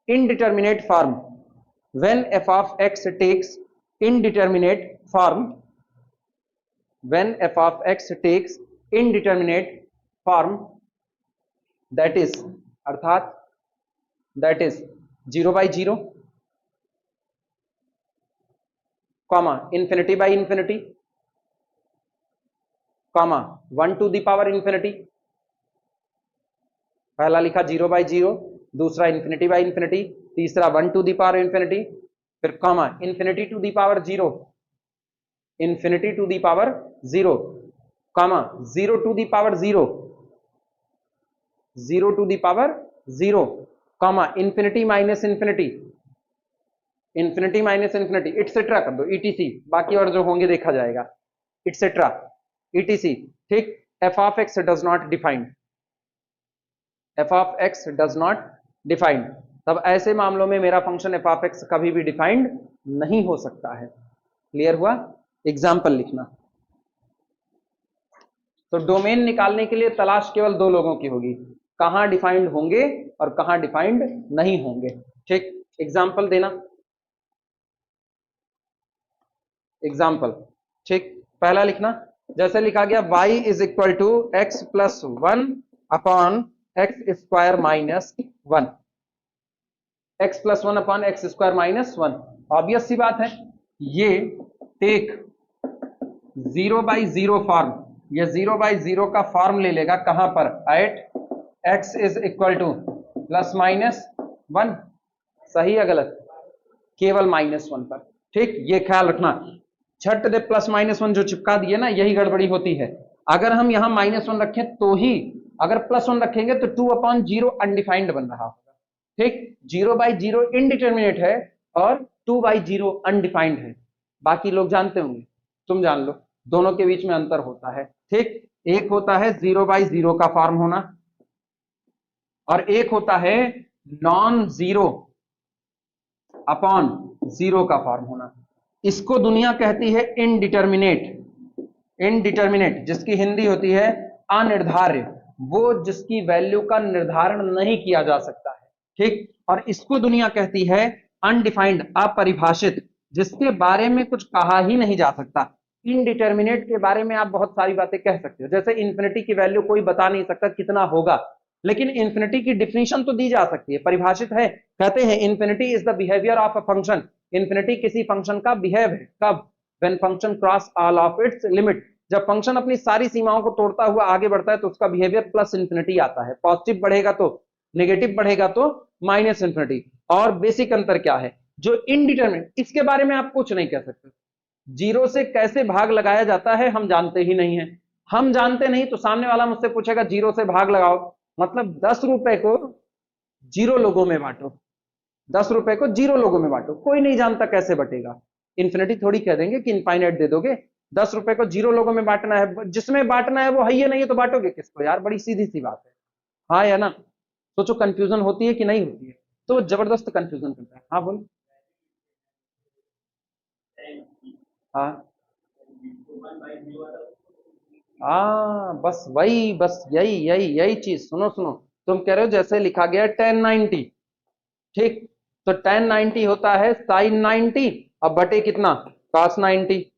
indeterminate form, when f of x takes indeterminate form, when f of x takes indeterminate form, that is, अर्थात that is 0/0, comma infinity by infinity, comma 1 to the power infinity, पहला लिखा 0/0, दूसरा infinity by infinity, तीसरा 1 to the power infinity, फिर comma infinity to the power 0, infinity to the power 0, comma 0 to the power 0, 0 to the power 0, comma infinity minus infinity, infinity minus infinity, et cetera कर दो, ETC, बाकी और जो होंगे देखा जाएगा, इटसेट्रा, ईटीसी। ठीक, f of x does not defined, f of x does not defined, तब ऐसे मामलों में मेरा फंक्शन एफ ऑफ एक्स कभी भी डिफाइंड नहीं हो सकता है। क्लियर हुआ? एग्जाम्पल लिखना। तो डोमेन निकालने के लिए तलाश केवल दो लोगों की होगी, कहां डिफाइंड होंगे और कहां डिफाइंड नहीं होंगे। ठीक, एग्जाम्पल देना, एग्जाम्पल। ठीक, पहला लिखना, जैसे लिखा गया y is equal to x plus 1 upon x square minus 1, x plus 1 upon x square minus 1। Obvious सी बात है, ये टेक 0/0 फॉर्म, ये 0/0 का फॉर्म ले लेगा कहां पर, at x is equal to plus minus 1। सही है गलत? केवल -1 पर। ठीक, ये ख्याल रखना, छठ दे प्लस -1 जो चिपका दिए ना, यही गड़बड़ी होती है। अगर हम यहां -1 रखें तो ही, अगर +1 रखेंगे तो 2/0 अनडिफाइंड बन रहा होगा। ठीक, 0/0 इनडिटर्मिनेट है और 2/0 अनडिफाइंड है। बाकी लोग जानते होंगे, तुम जान लो, दोनों के बीच में अंतर होता है। ठीक, एक होता है 0/0 का फॉर्म होना और एक होता है नॉन जीरो अपॉन 0 का फॉर्म होना। इसको दुनिया कहती है इनडिटर्मिनेट, इनडिटर्मिनेट जिसकी हिंदी होती है अनिर्धार्य, वो जिसकी वैल्यू का निर्धारण नहीं किया जा सकता है। ठीक, और इसको दुनिया कहती है अनडिफाइंड, अपरिभाषित, जिसके बारे में कुछ कहा ही नहीं जा सकता। इनडिटर्मिनेट के बारे में आप बहुत सारी बातें कह सकते हो, जैसे इंफिनिटी की वैल्यू कोई बता नहीं सकता कितना होगा, लेकिन इंफिनिटी की डिफिनीशन तो दी जा सकती है, परिभाषित है। कहते हैं infinity is the behaviour of a function, infinity किसी फंक्शन का बिहेव है, कब, when function cross all of its limit, जब फंक्शन अपनी सारी सीमाओं को तोड़ता हुआ आगे बढ़ता है तो उसका बिहेवियर प्लस इंफिनिटी आता है। पॉजिटिव बढ़ेगा तो, नेगेटिव बढ़ेगा तो माइनस इंफिनिटी। और बेसिक अंतर क्या है, जो इनडिटर्मिनेट, इसके बारे में आप कुछ नहीं कह सकते। जीरो से कैसे भाग लगाया जाता है हम जानते ही नहीं है, हम जानते नहीं तो सामने वाला मुझसे पूछेगा जीरो से भाग लगाओ, मतलब 10 रुपए को 0 लोगों में बांटो, 10 रुपए को 0 लोगों में बांटो, कोई नहीं जानता कैसे बटेगा। इंफिनिटी थोड़ी कह देंगे कि इनफाइनाइट दे दोगे, 10 रुपए को 0 लोगों में बांटना है, जिसमें बांटना है वो है ही नहीं है तो बांटोगे किसको यार, बड़ी सीधी सी बात है। हाँ या ना? सोचो कंफ्यूजन होती है कि नहीं होती है? तो जबरदस्त कंफ्यूजन करता है। हाँ बोल। हाँ बस वही, बस यही यही यही चीज। सुनो सुनो, तुम कह रहे हो जैसे लिखा गया 1090, ठीक, तो 1090 होता है साइन 90 अब बटे कितना, cos 90।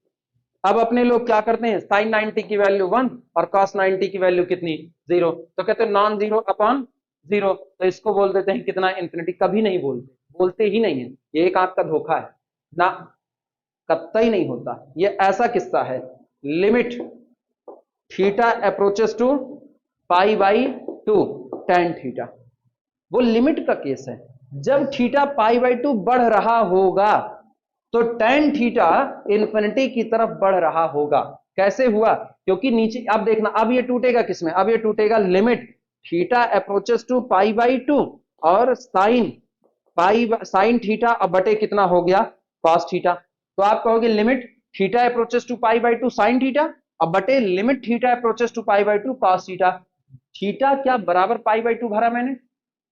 अब अपने लोग क्या करते हैं, साइन 90 की वैल्यू 1 और cos 90 की वैल्यू कितनी, 0, तो कहते हैं नॉन जीरो अपॉन 0, तो इसको बोल देते हैं कितना, इंफिनिटी। कभी नहीं बोलते, बोलते ही नहीं है, ये एक आंख का धोखा है ना, कतई नहीं होता। ये ऐसा किस्सा है, limit theta approaches to pi by 2 tan theta, वो लिमिट का केस है। जब थीटा पाई बाई 2 बढ़ रहा होगा तो tan थीटा इंफिनिटी की तरफ बढ़ रहा होगा। कैसे हुआ, क्योंकि नीचे अब देखना, अब ये टूटेगा किसमें, अब ये टूटेगा limit theta approaches to pi by 2 और साइन थीटा अब बटे कितना हो गया, cos थीटा। तो आप कहोगे limit theta approaches to pi by 2 sine theta अब बटे limit theta approaches to pi by 2 cos theta. Theta क्या बराबर पाई बाई 2 भरा मैंने,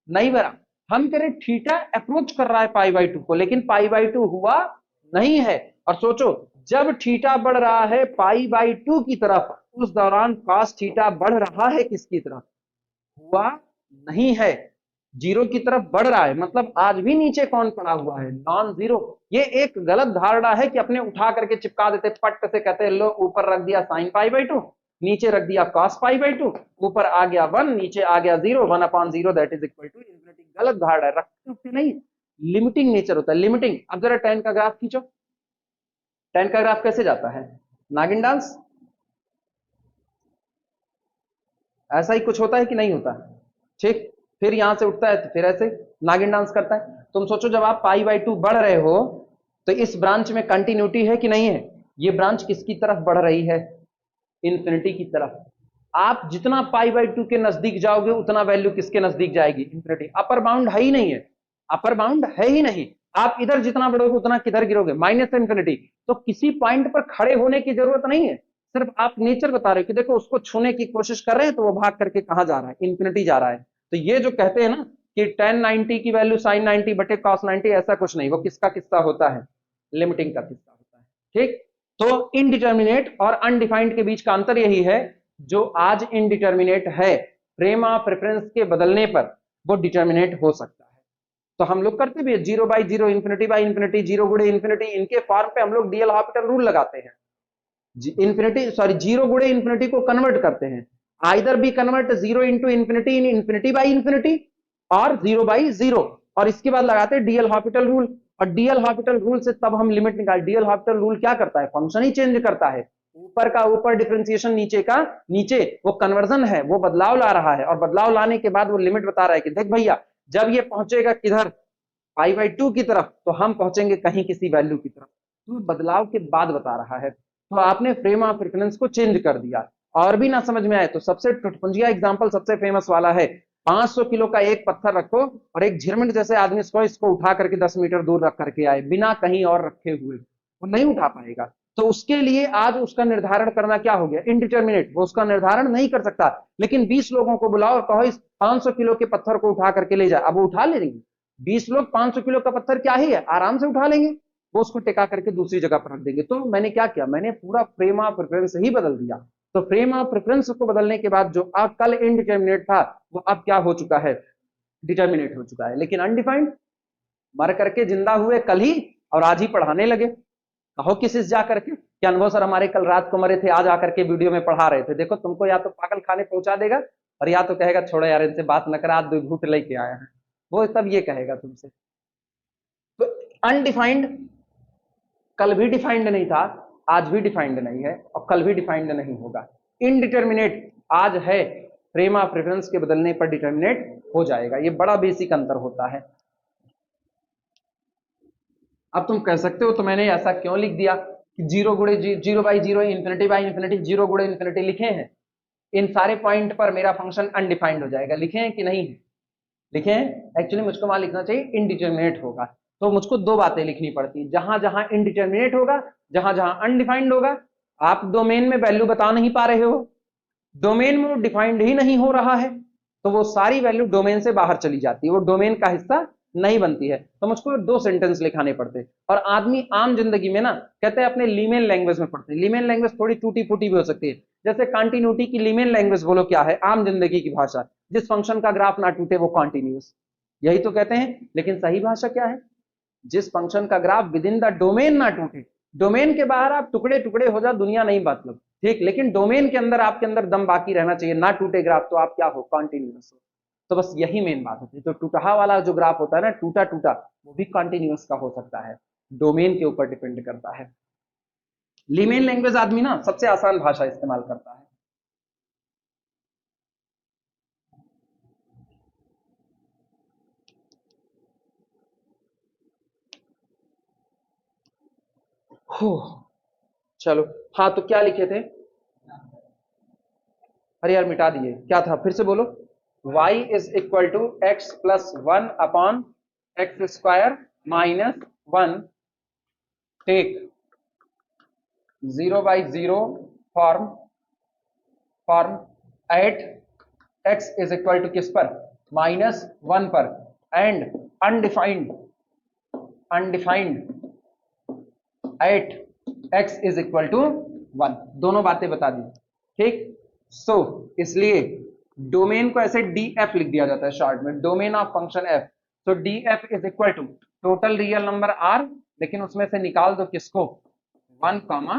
नहीं भरा। हम कह रहे थीटा अप्रोच कर रहा है पाई बाई 2 को, लेकिन पाई बाई 2 हुआ नहीं है। और सोचो, जब थीटा बढ़ रहा है पाई बाई 2 की तरफ, उस दौरान cos थीटा बढ़ रहा है किसकी तरफ, हुआ नहीं है, जीरो की तरफ बढ़ रहा है। मतलब आज भी नीचे कौन पड़ा हुआ है, नॉन जीरो। ये एक गलत धारणा है कि अपने उठा करके चिपका देते, पट से कहते लो ऊपर रख दिया साइन पाई बाई 2, नीचे रख दिया cos पाई बाई 2, ऊपर आ गया 1, नीचे आ गया 0, 1/0 that is equal to infinity. गलत धारणा है, रखते नहीं, लिमिटिंग नेचर होता है, लिमिटिंग। अब जरा tan का ग्राफ खींचो, tan का ग्राफ कैसे जाता है, नागिन डांस, ऐसा ही कुछ होता है कि नहीं होता, ठीक, फिर यहां से उठता है तो फिर ऐसे नागिन डांस करता है। तुम सोचो जब आप पाई बाई 2 बढ़ रहे हो तो इस ब्रांच में कंटिन्यूटी है कि नहीं है, ये ब्रांच किसकी तरफ बढ़ रही है, इंफिनिटी की तरफ। आप जितना पाई बाई 2 के नजदीक जाओगे उतना वैल्यू किसके नजदीक जाएगी, इंफिनिटी। अपर बाउंड है ही नहीं है, अपर बाउंड है ही नहीं। आप इधर जितना बढ़ोगे उतना किधर गिरोगे, माइनस इंफिनिटी। तो किसी पॉइंट पर खड़े होने की जरूरत नहीं है, सिर्फ आप नेचर बता रहे हो कि देखो उसको छूने की कोशिश कर रहे हैं तो वो भाग करके कहां जा रहा है, इंफिनिटी जा रहा है। तो ये जो कहते हैं ना कि tan 90 की वैल्यू sin 90 बटे cos 90, ऐसा कुछ नहीं, वो किसका किस्सा होता है, लिमिटिंग का किस्सा होता है, ठीक। तो इनडिटर्मिनेट और अनडिफाइंड के बीच का अंतर यही है, जो आज इनडिटर्मिनेट है फ्रेम ऑफ रेफरेंस के बदलने पर वो डिटर्मिनेट हो सकता है। तो हम लोग करते भी 0 बाई 0, इंफिनिटी बाई इंफिनिटी, 0 गुड़े इंफिनिटी, इनके फॉर्म पे हम लोग डीएल हॉपिटल रूल लगाते हैं। इंफिनिटी सॉरी 0 गुड़े इंफिनिटी को कन्वर्ट करते हैं, either be convert 0 into infinity in infinity by infinity और 0 बाई 0, और इसके बाद लगाते हैं डीएल हॉपिटल रूल। और डीएल हॉपिटल रूल से तब हम लिमिट निकाल, डीएल हॉपिटल रूल क्या करता है, फंक्शन ही चेंज करता है, ऊपर का ऊपर डिफरेंशिएशन, नीचे का नीचे, वो कन्वर्जन है, वो बदलाव ला रहा है। और बदलाव लाने के बाद वो लिमिट बता रहा है कि देख भैया जब ये पहुंचेगा किधर, पाई बाई 2 की तरफ, तो हम पहुंचेंगे कहीं किसी वैल्यू की तरफ। तो बदलाव के बाद बता रहा है। तो आपने फ्रेम ऑफ रेफरेंस को चेंज कर दिया। और भी ना समझ में आए तो सबसे टुटपुंजिया एग्जांपल सबसे फेमस वाला है, 500 किलो का एक पत्थर रखो और एक झिरमिट जैसे आदमी इसको उठा करके 10 मीटर दूर रख करके आए बिना कहीं और रखे हुए, वो नहीं उठा पाएगा। तो उसके लिए आज उसका निर्धारण करना क्या हो गया, इनडिटर्मिनेट, वो उसका निर्धारण नहीं कर सकता। लेकिन 20 लोगों को बुलाओ, कहो इस 500 किलो के पत्थर को उठा करके ले जा, अब वो उठा लेंगे। 20 लोग 500 किलो का पत्थर क्या ही है, आराम से उठा लेंगे, वो उसको टिका करके दूसरी जगह पर रख देंगे। तो मैंने क्या किया, मैंने पूरा फ्रेम ऑफ रेफरेंस ही बदल दिया। तो फ्रेम ऑफ रेफरेंस को बदलने के बाद जो कल इनडिटर्मिनेट था वो अब क्या हो चुका है, डिटर्मिनेट हो चुका है। लेकिन अनडिफाइंड, मर करके जिंदा हुए कल ही और आज ही पढ़ाने लगे। कहो किस जा करके कि अनुभव सर हमारे कल रात को मरे थे, आज आकर के वीडियो में पढ़ा रहे थे। देखो तुमको या तो पागल खाने पहुंचा देगा और या तो कहेगा छोड़ो यार इनसे बात न कर, आज दो घूट लेके आया है, वो तब ये कहेगा तुमसे। तो अनडिफाइंड कल भी डिफाइंड नहीं था, आज भी डिफाइंड नहीं है और कल भी डिफाइंड नहीं होगा। इनडिटर्मिनेट आज है, फ्रेम ऑफ रेफरेंस के बदलने पर डिटर्मिनेट हो जाएगा। ये बड़ा बेसिक अंतर होता है। अब तुम कह सकते हो तो मैंने ऐसा क्यों लिख दिया कि 0 गुड़े 0 बाई 0, इंफिनिटी बाई इंफिनिटी, 0 गुड़े इंफिनिटी लिखे हैं, इन सारे पॉइंट पर मेरा फंक्शन अनडिफाइंड हो जाएगा, लिखे हैं कि नहीं लिखे हैं। एक्चुअली मुझको वहां लिखना चाहिए इनडिटर्मिनेट होगा। तो मुझको दो बातें लिखनी पड़ती, जहां जहां इनडिटर्मिनेट होगा, जहां जहां अनडिफाइंड होगा। आप डोमेन में वैल्यू बता नहीं पा रहे हो, डोमेन में वो डिफाइंड ही नहीं हो रहा है, तो वो सारी वैल्यू डोमेन से बाहर चली जाती है, वो डोमेन का हिस्सा नहीं बनती है। तो मुझको दो सेंटेंस लिखाने पड़ते। और आदमी आम जिंदगी में ना कहते हैं अपने लीमेन लैंग्वेज में पढ़ते हैं, लीमेन लैंग्वेज थोड़ी टूटी फूटी भी हो सकती है, जैसे कंटिन्यूटी की लीमेन लैंग्वेज बोलो क्या है, आम जिंदगी की भाषा, जिस फंक्शन का ग्राफ ना टूटे वो कॉन्टिन्यूस, यही तो कहते हैं। लेकिन सही भाषा क्या है? जिस फंक्शन का graph with in the domain ना टूटे। डोमेन के बाहर आप टुकड़े टुकड़े हो जाओ, दुनिया नहीं मतलब, ठीक, लेकिन डोमेन के अंदर आपके अंदर दम बाकी रहना चाहिए, ना टूटे ग्राफ, तो आप क्या हो? कॉन्टिन्यूस हो। तो बस यही मेन बात होती है। तो टूटा वाला जो ग्राफ होता है ना, टूटा टूटा, वो भी कॉन्टिन्यूस का हो सकता है, डोमेन के ऊपर डिपेंड करता है। लीमेन लैंग्वेज आदमी ना सबसे आसान भाषा इस्तेमाल करता है। हो, चलो, हाँ तो क्या लिखे थे? अरे यार मिटा दिए, क्या था फिर से बोलो। y is equal to x plus one upon x square minus one, take 0/0 form form at x is equal to किस पर? -1 पर, and undefined undefined at x is equal to 1। दोनों बातें बता दी, ठीक। सो इसलिए डोमेन को ऐसे df लिख दिया जाता है शॉर्ट में, डोमेन ऑफ फंक्शन f। तो df is equal to total real number r, लेकिन उसमें से निकाल दो किसको? 1 कॉमा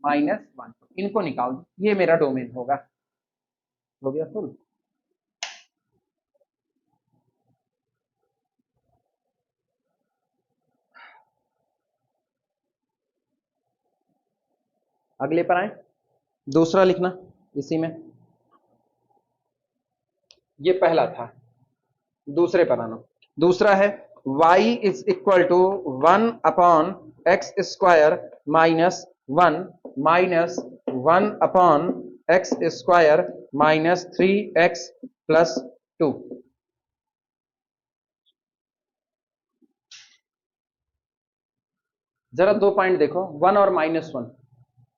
-1, इनको निकाल दो, ये मेरा डोमेन होगा। हो गया फुल। अगले पर आए, दूसरा लिखना इसी में, ये पहला था, दूसरे पर आना। दूसरा है y is equal to 1 upon x square -1 -1 upon x square -3x plus 2। जरा दो पॉइंट देखो, 1 और -1,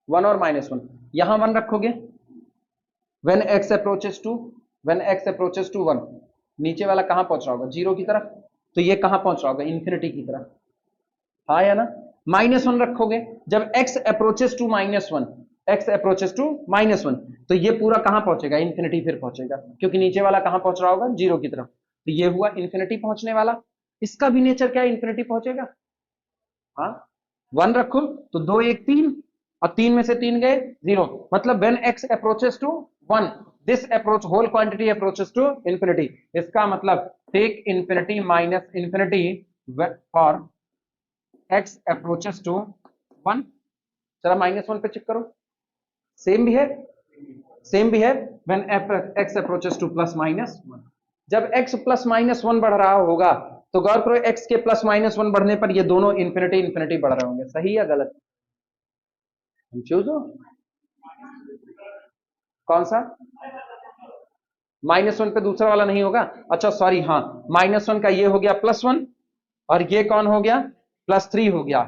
1 और -1, यहां 1 रखोगे when x approaches to when x approaches to 1, नीचे वाला कहां पहुंच रहा होगा? 0 की तरफ, तो ये कहां पहुंच रहा होगा? इंफिनिटी की तरफ, हाँ या ना? -1 रखोगे जब x approaches to -1, x approaches to -1, तो ये पूरा कहां पहुंचेगा? इंफिनिटी फिर पहुंचेगा, क्योंकि नीचे वाला कहां पहुंच रहा होगा? 0 की तरफ, तो ये हुआ इंफिनिटी पहुंचने वाला। इसका भी नेचर क्या है? इंफिनिटी पहुंचेगा। हाँ, 1 रखो तो 2 1 3, और 3 में से 3 गए 0, मतलब when x approaches to 1, this approach whole quantity approaches to infinity. इसका मतलब take infinity minus infinity for x approaches to 1। चला -1 पे चेक करो, सेम भी है, सेम भी है। व्हेन x अप्रोचेस टू +-1, जब x +-1 बढ़ रहा होगा, तो गौर करो x के +-1 बढ़ने पर ये दोनों इंफिनिटी इंफिनिटी बढ़ रहे होंगे। सही या गलत? कंफ्यूज हो? कौन सा? -1 पे दूसरा वाला नहीं होगा? अच्छा सॉरी, हाँ, -1 का ये हो गया +1, और ये कौन हो गया? +3 हो गया।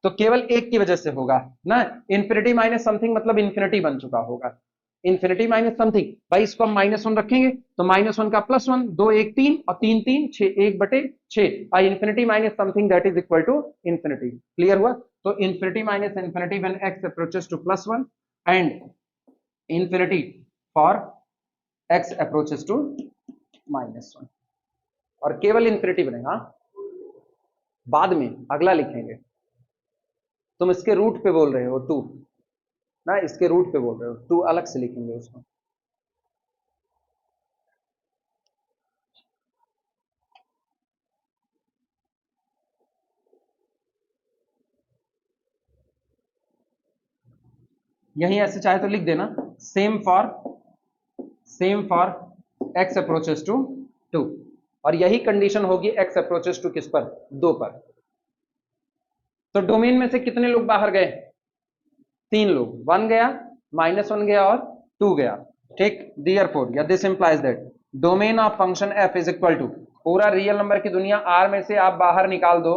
तो केवल एक की वजह से होगा ना, इंफिनिटी माइनस समथिंग मतलब इंफिनिटी बन चुका होगा। इंफिनिटी माइनस समथिंग, भाई इसको हम -1 रखेंगे तो -1 का +1, 2 1 3, और 3 3 6, 1/6, और infinity minus something that is equal to infinity. Clear हुआ? तो infinity minus infinity when x approaches to +1, and infinity for x approaches to -1, और केवल इंफिनिटी बनेगा। बाद में अगला लिखेंगे। तुम इसके रूट पे बोल रहे हो 2 ना, इसके रूट पे बोल रहे हो 2, अलग से लिखेंगे उसको। यही ऐसे चाहे तो लिख देना, same for x approaches to 2, और यही कंडीशन होगी x अप्रोचेस टू किस पर? 2 पर। तो डोमेन में से कितने लोग बाहर गए? 3 लोग, 1 गया, -1 गया, और 2 गया, ठीक। देयरफॉर या this implies that domain of function f is equal to, पूरा रियल नंबर की दुनिया R में से आप बाहर निकाल दो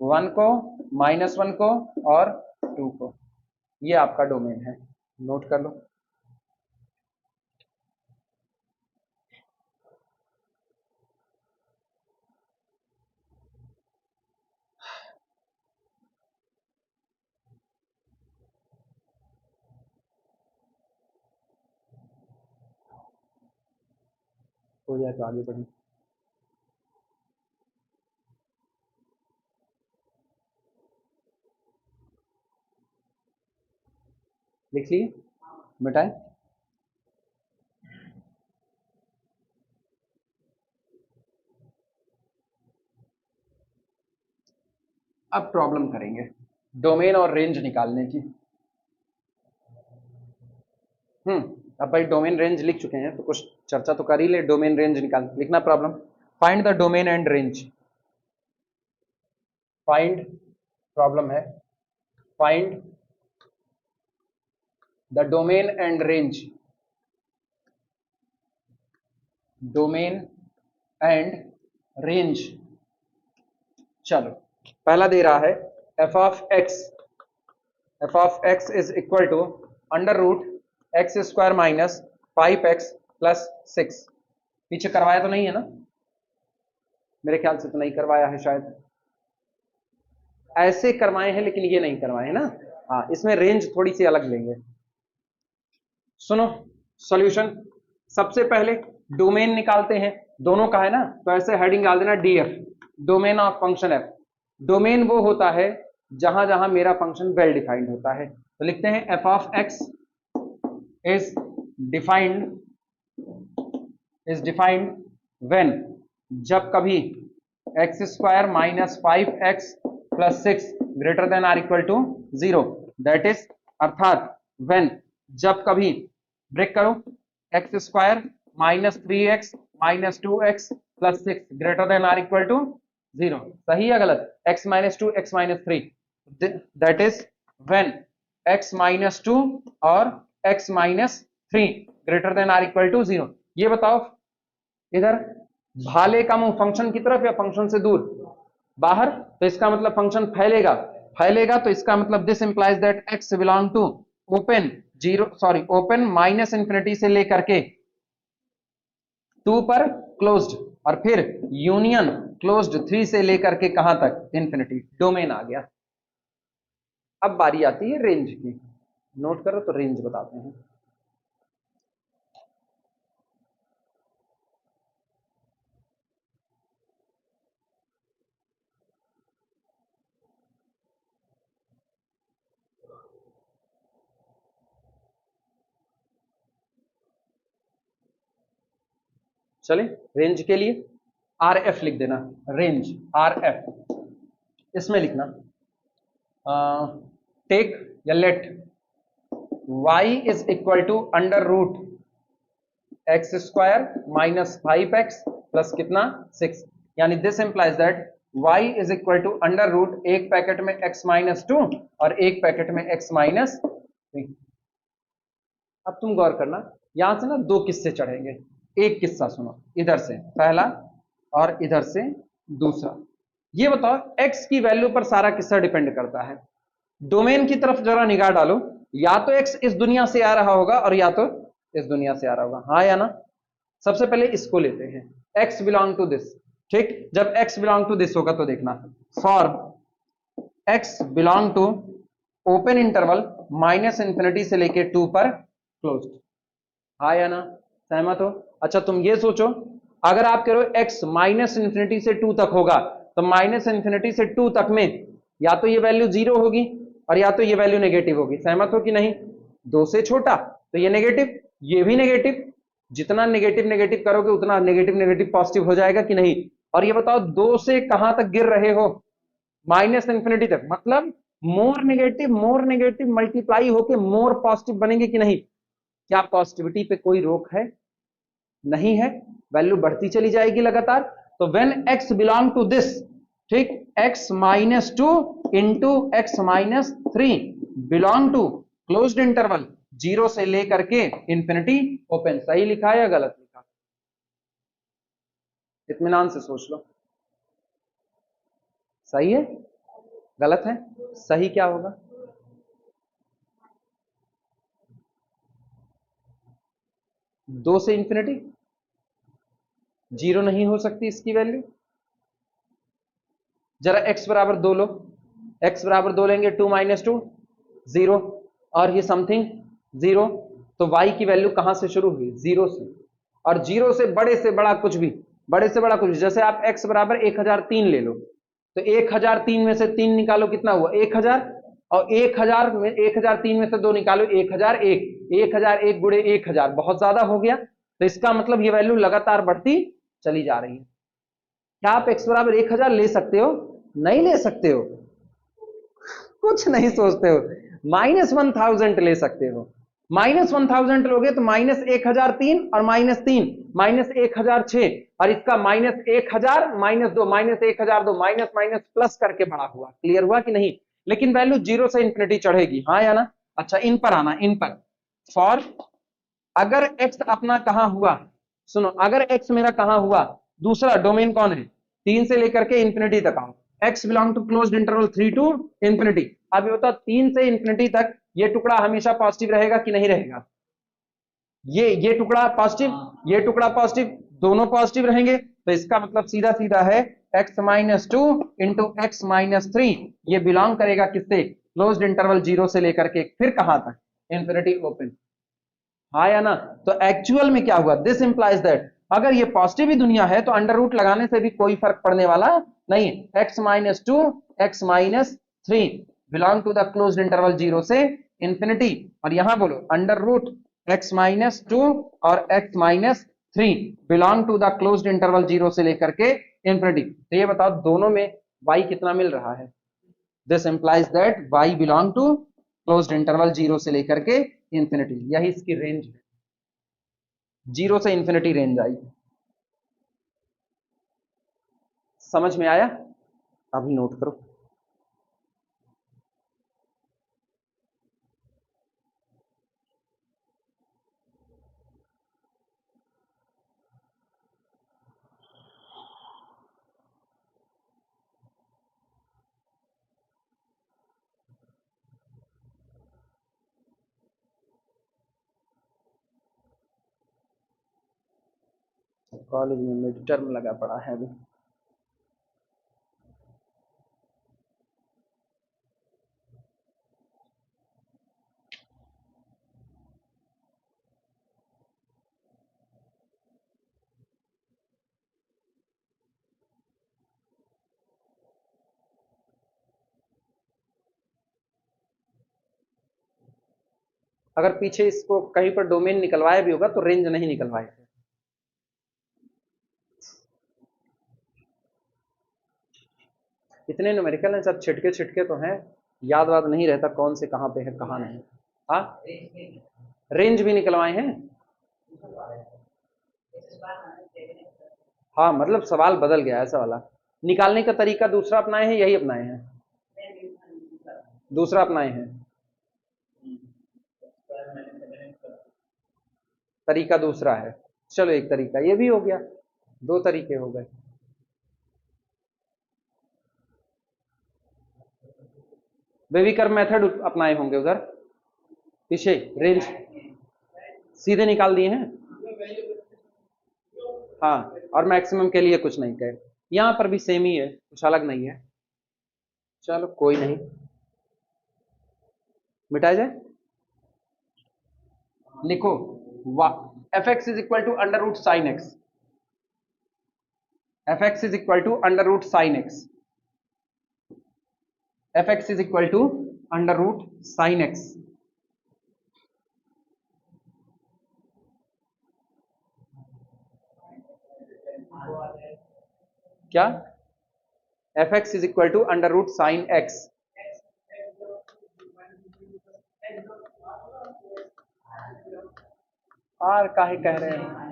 1 को, -1 को, और 2 को, ये आपका डोमेन है। नोट कर लो। हो जाए तो आगे बढ़ें। लिख लिए, मिटाए। अब प्रॉब्लम करेंगे डोमेन और रेंज निकालने की। अब भाई डोमेन रेंज लिख चुके हैं तो कुछ चर्चा तो कर ही ले। डोमेन रेंज निकाल, लिखना problem. Find the domain and range. Find, problem है find the domain and range. Domain and range. चलो, पहला दे रहा है f of x is equal to under root x square minus 5x plus 6। पीछे करवाया तो नहीं है ना? मेरे ख्याल से तो नहीं करवाया है, शायद ऐसे करवाए हैं लेकिन ये नहीं करवाए हैं ना। हाँ, इसमें रेंज थोड़ी सी अलग लेंगे। सुनो सॉल्यूशन, सबसे पहले डोमेन निकालते हैं, दोनों का है ना, तो ऐसे हेडिंग डाल देना DF, domain of function F. Domain वो होता है जहां जहां मेरा फंक्शन वेल डिफाइंड होता है। तो लिखते हैं f of x is defined when, जब कभी x square minus 5x plus 6 greater than or equal to 0। That is, अर्थात व्हेन, जब कभी, ब्रेक करो, x square minus 3x minus 2x plus 6 greater than or equal to 0। सही या गलत? x minus 2 x minus 3, that is when x minus 2 और x minus 3 greater than or equal to 0। ये बताओ इधर भाले का मुंह फंक्शन की तरफ या फंक्शन से दूर? बाहर, तो इसका मतलब फंक्शन फैलेगा। फैलेगा तो इसका मतलब this implies that x belong to open minus infinity से लेकर के 2 पर क्लोज्ड, और फिर यूनियन क्लोज्ड 3 से लेकर के कहां तक? इंफिनिटी। डोमेन आ गया। अब बारी आती है रेंज की। नोट करो तो रेंज बताते हैं। चले, रेंज के लिए आर एफ लिख देना, रेंज आर एफ। इसमें लिखना टेक या let y is equal to under root x square minus 5x plus कितना? 6। यानी this implies that y is equal to under root, एक पैकेट में x माइनस 2 और एक पैकेट में x माइनस 3। अब तुम गौर करना, यहां से ना दो किस्से चढ़ेंगे। एक किस्सा सुनो, इधर से पहला और इधर से दूसरा। ये बताओ x की वैल्यू पर सारा किस्सा डिपेंड करता है। डोमेन की तरफ जरा निगाह डालो, या तो x इस दुनिया से आ रहा होगा और या तो इस दुनिया से आ रहा होगा, हाँ या ना? सबसे पहले इसको लेते हैं, x बिलोंग टू दिस। ठीक, जब x बिलोंग टू दिस होगा तो देखना, for x belong to open interval minus infinity से लेके 2 पर क्लोज्ड, हाँ या ना? सहमत हो? अच्छा, तुम ये सोचो, अगर आप कह रहे हो x माइनस इंफिनिटी से 2 तक होगा, तो माइनस इंफिनिटी से 2 तक में या तो ये वैल्यू 0 होगी और या तो ये वैल्यू नेगेटिव होगी। सहमत हो कि नहीं? 2 से छोटा तो ये नेगेटिव, ये भी नेगेटिव। जितना नेगेटिव नेगेटिव करोगे उतना नेगेटिव नेगेटिव पॉजिटिव हो जाएगा कि नहीं? और ये बताओ 2 से कहां तक गिर रहे हो? माइनस इंफिनिटी तक। मतलब मोर नेगेटिव मल्टीप्लाई होके मोर पॉजिटिव बनेंगे कि नहीं? क्या पॉजिटिविटी पे कोई रोक है? नहीं है, वैल्यू बढ़ती चली जाएगी लगातार। तो when x belong to this, ठीक, x minus 2 into x minus 3 belong to closed interval 0 से लेकर के इंफिनिटी ओपन। सही लिखा है या गलत लिखा? इत्मीनान से सोच लो, सही है गलत है? सही क्या होगा? दो से इंफिनिटी, 0 नहीं हो सकती इसकी वैल्यू। जरा x बराबर 2 लो, x बराबर 2 लेंगे, 2 माइनस 2 0, और ये समथिंग 0, तो y की वैल्यू कहां से शुरू हुई? 0 से। और 0 से बड़ा कुछ भी, बड़े से बड़ा कुछ भी, जैसे आप x बराबर 1003 ले लो, तो 1003 में से 3 निकालो, कितना हुआ 1000, और 1000 में 1003 में से 2 निकालो 1001, 1001 गुणे 1000 बहुत ज्यादा हो गया। तो इसका मतलब ये वैल्यू लगातार बढ़ती चली जा रही है। क्या आप x बराबर 1000 ले सकते हो? नहीं ले सकते हो, कुछ नहीं सोचते हो, -1000 ले सकते हो। -1000 लोगे तो -1003 और -3 -1006, और इसका -1000 -2 -1002 माइनस माइनस प्लस करके बड़ा हुआ। क्लियर हुआ कि नहीं? लेकिन वैल्यू 0 से इंफिनिटी चढ़ेगी, हाँ या ना? अच्छा, इन पर आना, इन पर। फॉर अगर x अपना कहां हुआ, सुनो, अगर x मेरा कहां हुआ, दूसरा डोमेन कौन है, 3 से लेकर के इंफिनिटी तक आओ, x belong to closed interval 3 to infinity. अब ये बताओ 3 से इंफिनिटी तक ये टुकड़ा हमेशा पॉजिटिव रहेगा कि नहीं रहेगा? ये टुकड़ा पॉजिटिव, ये टुकड़ा पॉजिटिव, दोनों पॉजिटिव रहेंगे। तो इसका मतलब सीधा सीधा है x-2 इंटू x-3, ये बिलोंग करेगा किससे? क्लोज्ड इंटरवल 0 से लेकर के फिर कहां तक? Infinity open. हाँ या ना? तो एक्चुअल में क्या हुआ? दिस इंप्लाइज दैट अगर ये पॉजिटिव ही दुनिया है तो अंडर रूट लगाने से भी कोई फर्क पड़ने वाला नहीं। x-2 x-3 belong to the closed interval 0 से इंफिनिटी, और यहां बोलो अंडर रूट x-2 और x-3 belong to the closed interval 0 से लेकर के इंफिनिटी। तो ये बताओ दोनों में y कितना मिल रहा है? This implies that y belong to closed interval 0 से लेकर के इंफिनिटी, यही इसकी रेंज है, 0 से इंफिनिटी रेंज आई। समझ में आया? अभी नोट करो। कॉलेज में मिड टर्म लगा पड़ा है अभी। अगर पीछे इसको कहीं पर डोमेन निकलवाया भी होगा तो रेंज नहीं निकलवाए थे। इतने न्यूमेरिकल हैं सब, छिटके छिटके तो हैं, याद वाद नहीं रहता कौन से कहां पे है कहां नहीं। हाँ, रेंज भी निकलवाए हैं। हाँ, मतलब सवाल बदल गया ऐसा वाला। निकालने का तरीका दूसरा अपनाए हैं, यही अपनाए हैं? दूसरा अपनाए हैं, तरीका दूसरा है। चलो एक तरीका ये भी हो गया, 2 तरीके हो गए। बेबी कर्व मेथड अपनाए होंगे उधर पीछे, रेंज सीधे निकाल दिए हैं। हाँ, और मैक्सिमम के लिए कुछ नहीं कहे, यहां पर भी सेम ही है, कुछ अलग नहीं है। चलो कोई नहीं, मिटाया जाए। लिखो f x is equal to under root sine x, f x is equal to under root sine x, f x is equal to under root sine x. क्या? F x is equal to under root sine x. आर काहे कह रहे हैं?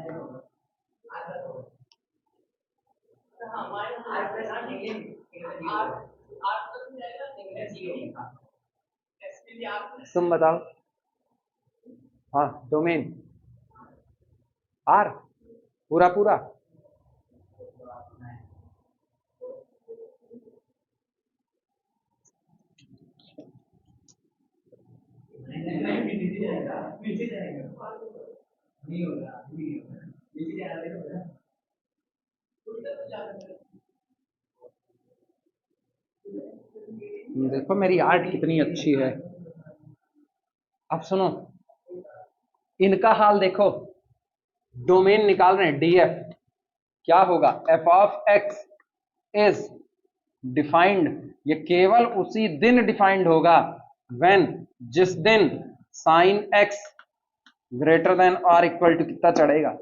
तुम बताओ। हाँ, domain are पूरा पूरा। देखो मेरी आर्ट कितनी अच्छी है। अब सुनो, इनका हाल देखो, डोमेन निकाल रहे हैं डीएफ, क्या होगा, F of x is defined, ये केवल उसी दिन डिफाइंड होगा व्हेन, जिस दिन साइन एक्स ग्रेटर देन और इक्वल टू कितना चढ़ेगा,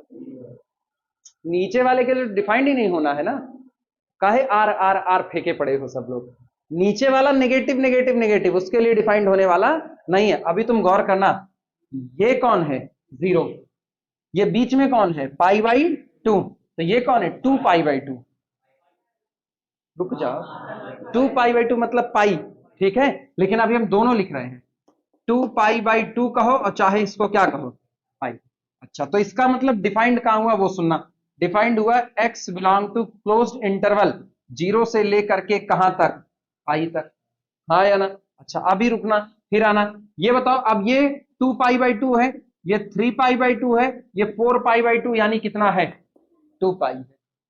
नीचे वाले के लिए डिफाइंड ही नहीं होना है ना, काहे आर आर आर फेंके पड़े हो सब लोग, नीचे वाला नेगेटिव नेगेटिव नेगेटिव उसके लिए डिफाइंड होने वाला नहीं है। अभी तुम गौर करना, ये कौन है, जीरो, ये बीच में कौन है, पाई बाई टू, तो ये कौन है, 2 पाई बाई टू, रुक जाओ, 2 पाई बाई टू मतलब पाई, ठीक है, लेकिन अभी हम दोनों लिख रहे हैं, 2 पाई बाई टू कहो और चाहे इसको क्या कहो, पाई। अच्छा, तो इसका मतलब डिफाइंड कहां हुआ वो सुनना, डिफाइंड हुआ x belong to closed interval, zero से लेकर के कहां तक, पाई तक, हाँ या ना। अच्छा अभी रुकना, फिर आना, ये बताओ, अब ये 2 पाई बाई टू है, ये 3 पाई बाई टू है, ये 4 पाई बाई टू, यानी कितना है, 2 पाई है,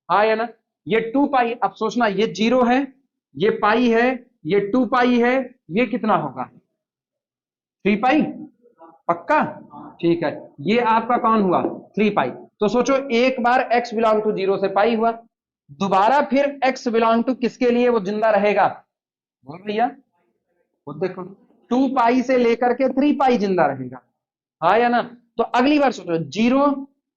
हाँ या ना। ये 2 पाई, अब सोचना, ये जीरो है, ये पाई है, ये 2 पाई है, ये कितना होगा, 3 पाई, पक्का, ठीक है, ये आपका कौन हुआ, 3 पाई। तो सोचो एक बार x बिलोंग टू जीरो से पाई हुआ, दोबारा फिर x बिलोंग टू किसके लिए वो जिंदा रहेगा, बोल भैया, वो देखो 2 पाई से लेकर के 3 पाई जिंदा रहेगा, हाँ या ना। तो अगली बार सोचो, जीरो,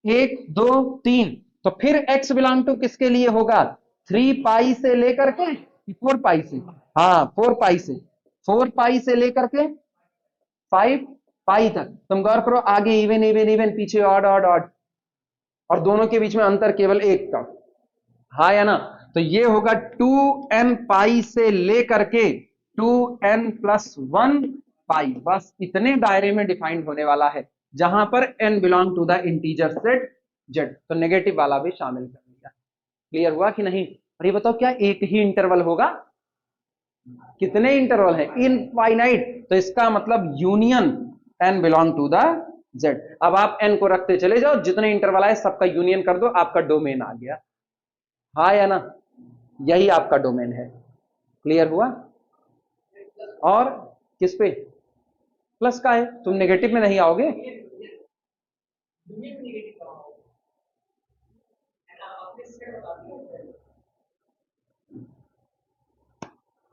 1 2 3, तो फिर x बिलोंग टू किसके लिए होगा, 3 पाई से लेकर के 4 पाई से, हाँ 4 पाई से, 4 पाई से लेकर के 5 पाई तक। तुम गौर करो, आगे इवन इवन इवन, पीछे ऑड ऑड ऑड, और दोनों के बीच में अंतर केवल एक का, हाँ या ना। तो ये होगा 2n पाई से लेकर के 2n प्लस 1 पाई, बस इतने दायरे में डिफाइंड होने वाला है जहां पर n belong to the integer set z, तो नेगेटिव वाला भी शामिल कर लिया। क्लियर हुआ कि नहीं। और ये बताओ, क्या एक ही इंटरवल होगा, कितने इंटरवल है, इनफाइनाइट, तो इसका मतलब union n belong to the z। अब आप n को रखते चले जाओ, जितने इंटरवल आए सबका यूनियन कर दो, आपका डोमेन आ गया, हाँ या ना, यही आपका डोमेन है। क्लियर हुआ। और किस पे, प्लस का है, तुम नेगेटिव में नहीं आओगे,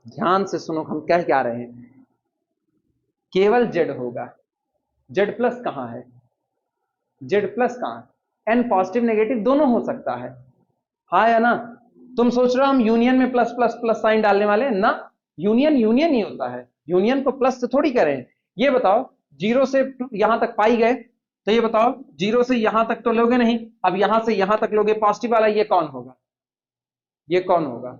ध्यान से सुनो हम कह क्या रहे हैं, केवल z होगा, z प्लस कहां है, z प्लस कहां, n पॉजिटिव नेगेटिव दोनों हो सकता है, हाँ या ना। तुम सोच रहे हो हम यूनियन में प्लस प्लस प्लस साइन डालने वाले हैं ना, यूनियन यूनियन ही होता है, यूनियन को प्लस से थोड़ी करें। ये बताओ, जीरो से यहां तक पाई गए, तो ये बताओ जीरो से यहां तक तो लोगे नहीं, अब यहां से यहां तक लोगे, पॉजिटिव वाला ये कौन होगा, ये कौन होगा,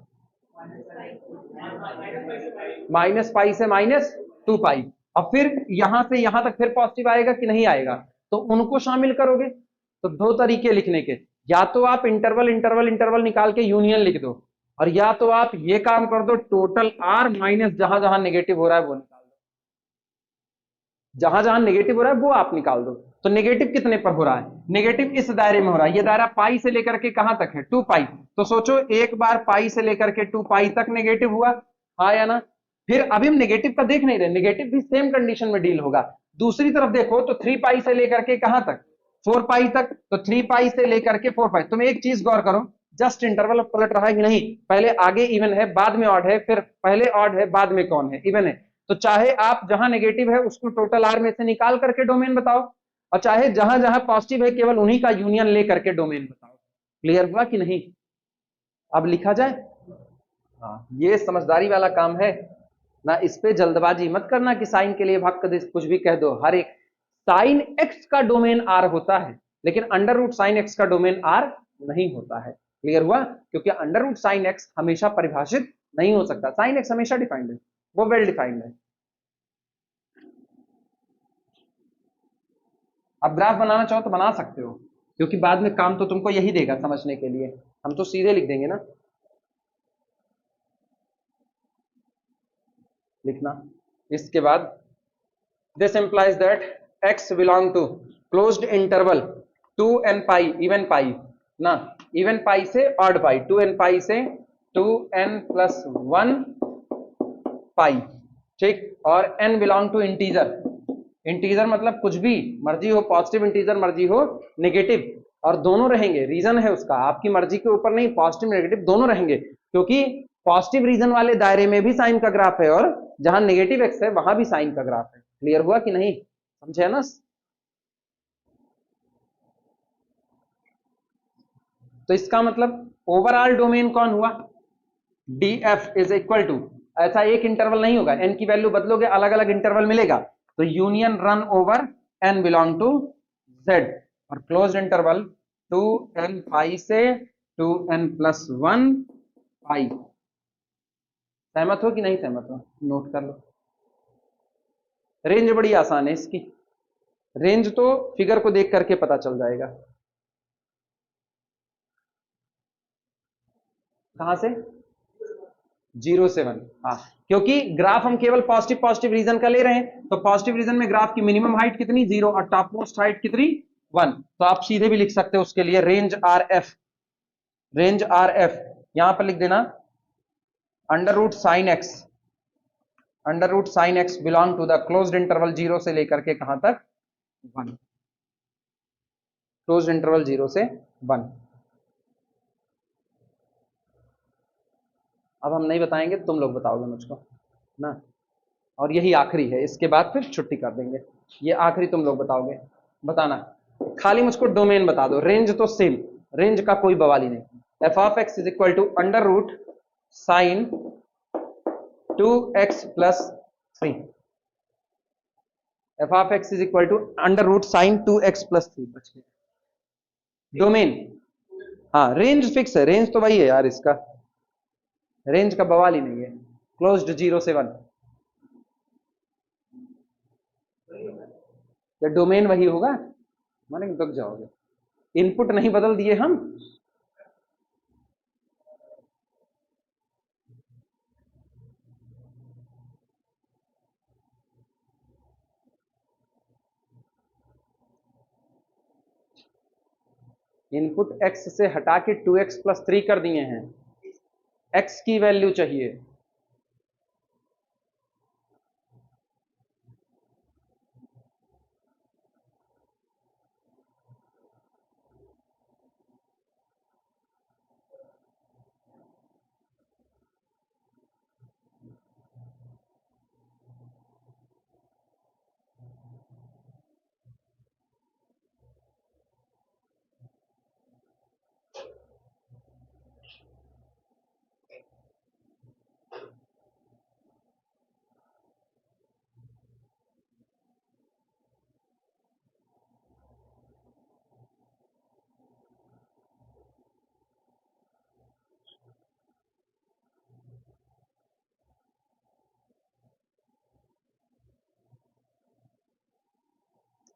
माइनस पाई से -2 पाई, अब फिर यहां से यहां तक फिर पॉजिटिव आएगा कि नहीं आएगा, तो उनको शामिल करोगे। तो दो तरीके लिखने के, या तो आप इंटरवल इंटरवल इंटरवल निकाल के यूनियन लिख दो, और या तो आप ये काम कर दो, टोटल आर माइनस जहां जहां नेगेटिव हो रहा है वो निकाल दो, जहां जहां नेगेटिव हो रहा है वो आप निकाल दो। तो नेगेटिव कितने पर हो रहा है, नेगेटिव इस दायरे में हो रहा है, ये दायरा पाई से लेकर के कहां तक है, 2 पाई, तो सोचो एक बार पाई से लेकर के 2 पाई तक नेगेटिव हुआ, हाँ या ना। फिर अभी हम नेगेटिव का देख नहीं रहे, नेगेटिव भी सेम कंडीशन में डील होगा। दूसरी तरफ देखो तो 3 पाई से लेकर के कहां तक, 4 पाई तक, तो 3 पाई से लेकर के 4 पाई। तुम एक चीज गौर करो, जस्ट इंटरवल पलट रहा है कि नहीं, पहले आगे इवन है बाद में ऑड है, फिर पहले ऑड है बाद में कौन है, इवन है। तो चाहे आप जहां नेगेटिव है उसको टोटल आर में से निकाल करके डोमेन बताओ, और चाहे जहां जहां पॉजिटिव है केवल उन्हीं का यूनियन लेकर के डोमेन बताओ। क्लियर हुआ कि नहीं। अब लिखा जाए, हाँ ये समझदारी वाला काम है ना, इस पे जल्दबाजी मत करना कि साइन के लिए भाग कर कुछ भी कह दो। हर एक साइन एक्स का डोमेन आर होता है, लेकिन अंडर रूट साइन एक्स का डोमेन आर नहीं होता है। क्लियर हुआ, क्योंकि अंडर रूट साइन एक्स हमेशा परिभाषित नहीं हो सकता, साइन एक्स हमेशा डिफाइंड है, वो वेल डिफाइंड है। अब ग्राफ बनाना चाहो तो बना सकते हो, क्योंकि बाद में काम तो तुमको यही देगा समझने के लिए, हम तो सीधे लिख देंगे ना। लिखना, इसके बाद this implies that x belong to closed interval 2n pi even pi ना, इवन पाई से ऑड पाई, 2n पाई से 2n प्लस 1 पाई, ठीक, और n belong to integer, integer मतलब कुछ भी मर्जी हो, पॉजिटिव इंटीजर मर्जी हो नेगेटिव, और दोनों रहेंगे, रीजन है उसका, आपकी मर्जी के ऊपर नहीं, पॉजिटिव नेगेटिव दोनों रहेंगे, क्योंकि पॉजिटिव रीजन वाले दायरे में भी साइन का ग्राफ है और जहां नेगेटिव एक्स है वहां भी साइन का ग्राफ है। क्लियर हुआ कि नहीं, समझे ना? तो इसका मतलब ओवरऑल डोमेन कौन हुआ, d f is equal to, ऐसा एक इंटरवल नहीं होगा, एन की वैल्यू बदलोगे अलग अलग इंटरवल मिलेगा, तो union run over n belong to z, और close interval two n pi से two n plus one pi. सहमत हो कि नहीं सहमत हो, नोट कर लो। रेंज बड़ी आसान है इसकी, रेंज तो फिगर को देख करके पता चल जाएगा। कहां से, 0 से 1, हाँ, क्योंकि ग्राफ हम केवल पॉजिटिव पॉजिटिव रीजन का ले रहे हैं, तो पॉजिटिव रीजन में ग्राफ की मिनिमम हाइट कितनी, 0, और टॉप मोस्ट हाइट कितनी, 1। तो आप सीधे भी लिख सकते हो उसके लिए range R f, range R f यहां पर लिख देना under root sine x, under root sine x belong to the closed interval 0 से लेकर के कहां तक, 1, क्लोज्ड इंटरवल 0 से 1। अब हम नहीं बताएंगे, तुम लोग बताओगे मुझको ना, और यही आखिरी है, इसके बाद फिर छुट्टी कर देंगे, ये आखिरी तुम लोग बताओगे, बताना, खाली मुझको डोमेन बता दो, रेंज तो सेम, रेंज का कोई बवाल ही नहीं। F of x is equal to under root sine 2x plus 3, f of x is equal to under root sine 2x plus 3, बच गया डोमेन। हाँ रेंज फिक्स है, रेंज तो वही है यार, इसका रेंज का बवाल ही नहीं है, क्लोज्ड 0 से 1, या डोमेन वही होगा, माने दुख जाओगे, इनपुट नहीं बदल दिए हम। इनपुट x से हटा के 2x प्लस 3 कर दिए हैं, x की वैल्यू चाहिए,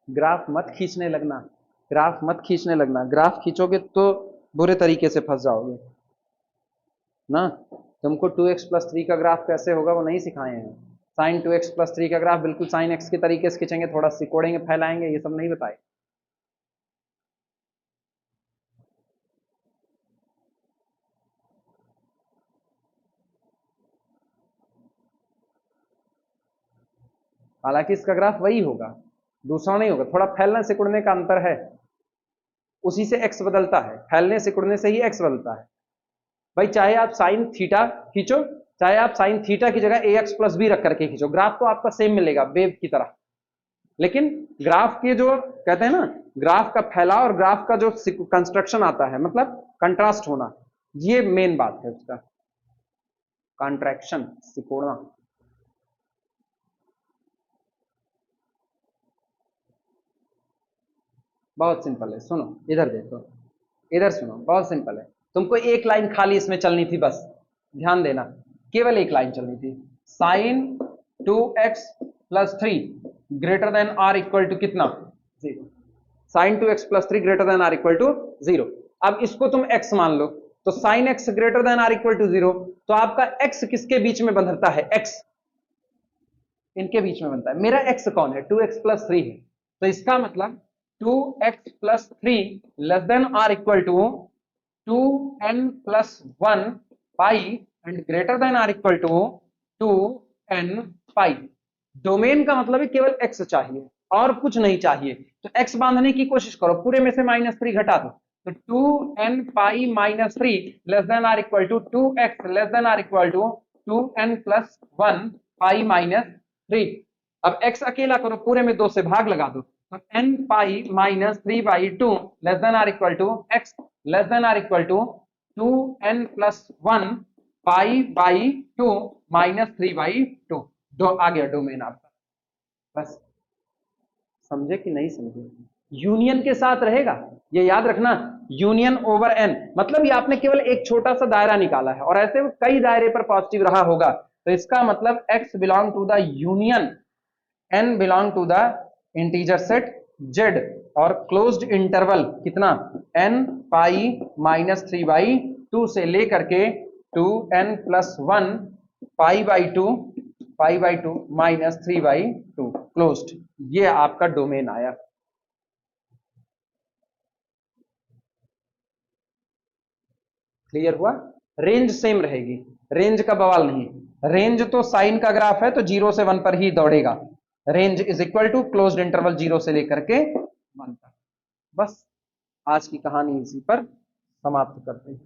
ग्राफ मत खींचने लगना, ग्राफ मत खींचने लगना, ग्राफ खींचोगे तो बुरे तरीके से फंस जाओगे ना। तुमको 2x प्लस 3 का ग्राफ कैसे होगा वो नहीं सिखाए हैं, साइन 2x प्लस 3 का ग्राफ बिल्कुल साइन x के तरीके से खींचेंगे, थोड़ा सिकोड़ेंगे फैलाएंगे, ये सब नहीं बताए। हालांकि इसका ग्राफ वही होगा, दूसरा नहीं होगा, थोड़ा फैलने सिकुड़ने का अंतर है, उसी से x बदलता है, फैलने सिकुड़ने से ही x बदलता है। भाई चाहे आप साइन थीटा खींचो, चाहे आप साइन थीटा की जगह ax प्लस बी रख करके खींचो, ग्राफ तो आपका सेम मिलेगा वेव की तरह, लेकिन ग्राफ के जो कहते हैं ना, ग्राफ का फैलाव और ग्राफ का जो कंस्ट्रक्शन आता है, मतलब कंट्रास्ट होना, ये मेन बात है उसका, कॉन्ट्रैक्शन, सिकोड़ना। बहुत सिंपल है, सुनो इधर देखो, इधर सुनो, बहुत सिंपल है, तुमको एक लाइन खाली इसमें चलनी थी बस, ध्यान देना, केवल एक लाइन चलनी थी, sine 2x plus 3 greater than or equal to कितना, 0, sine 2x plus 3 greater than or equal to 0। अब इसको तुम x मान लो, तो sine x greater than or equal to 0, तो आपका x किसके बीच में बंधता है, x इनके बीच में बनता है, मेरा x कौन है, 2x प्लस 3 है, तो इसका मतलब 2x plus 3 less than or equal to 2n plus 1 pi and greater than or equal to 2n pi. Domain का मतलब है केवल x चाहिए, और कुछ नहीं चाहिए। तो x बांधने की कोशिश करो, पूरे में से -3 घटा दो, तो 2n pi -3 less than or equal to 2x less than or equal to 2n plus 1 pi -3। अब x अकेला करो, पूरे में 2 से भाग लगा दो, तो n pi -3/2 less than or equal to x less than or equal to 2n plus 1 pi -3/2। आ गया डोमेन आपका। बस समझे कि नहीं समझे? यूनियन के साथ रहेगा, ये याद रखना, यूनियन ओवर एन, मतलब ये आपने केवल एक छोटा सा दायरा निकाला है और ऐसे कई दायरे पर पॉजिटिव रहा होगा, तो इसका मतलब x belong to the union, n belong to the integer set z, और क्लोज्ड इंटरवल कितना, n पाई -3/2 से लेकर के 2n प्लस 1 पाई/2 -3/2 क्लोज्ड, ये आपका डोमेन आया। क्लियर हुआ? रेंज सेम रहेगी, रेंज का बवाल नहीं, रेंज तो साइन का ग्राफ है तो 0 से 1 पर ही दौड़ेगा, range is equal to closed interval 0 से लेकर के 1 तक। बस आज की कहानी इसी पर समाप्त करते हैं।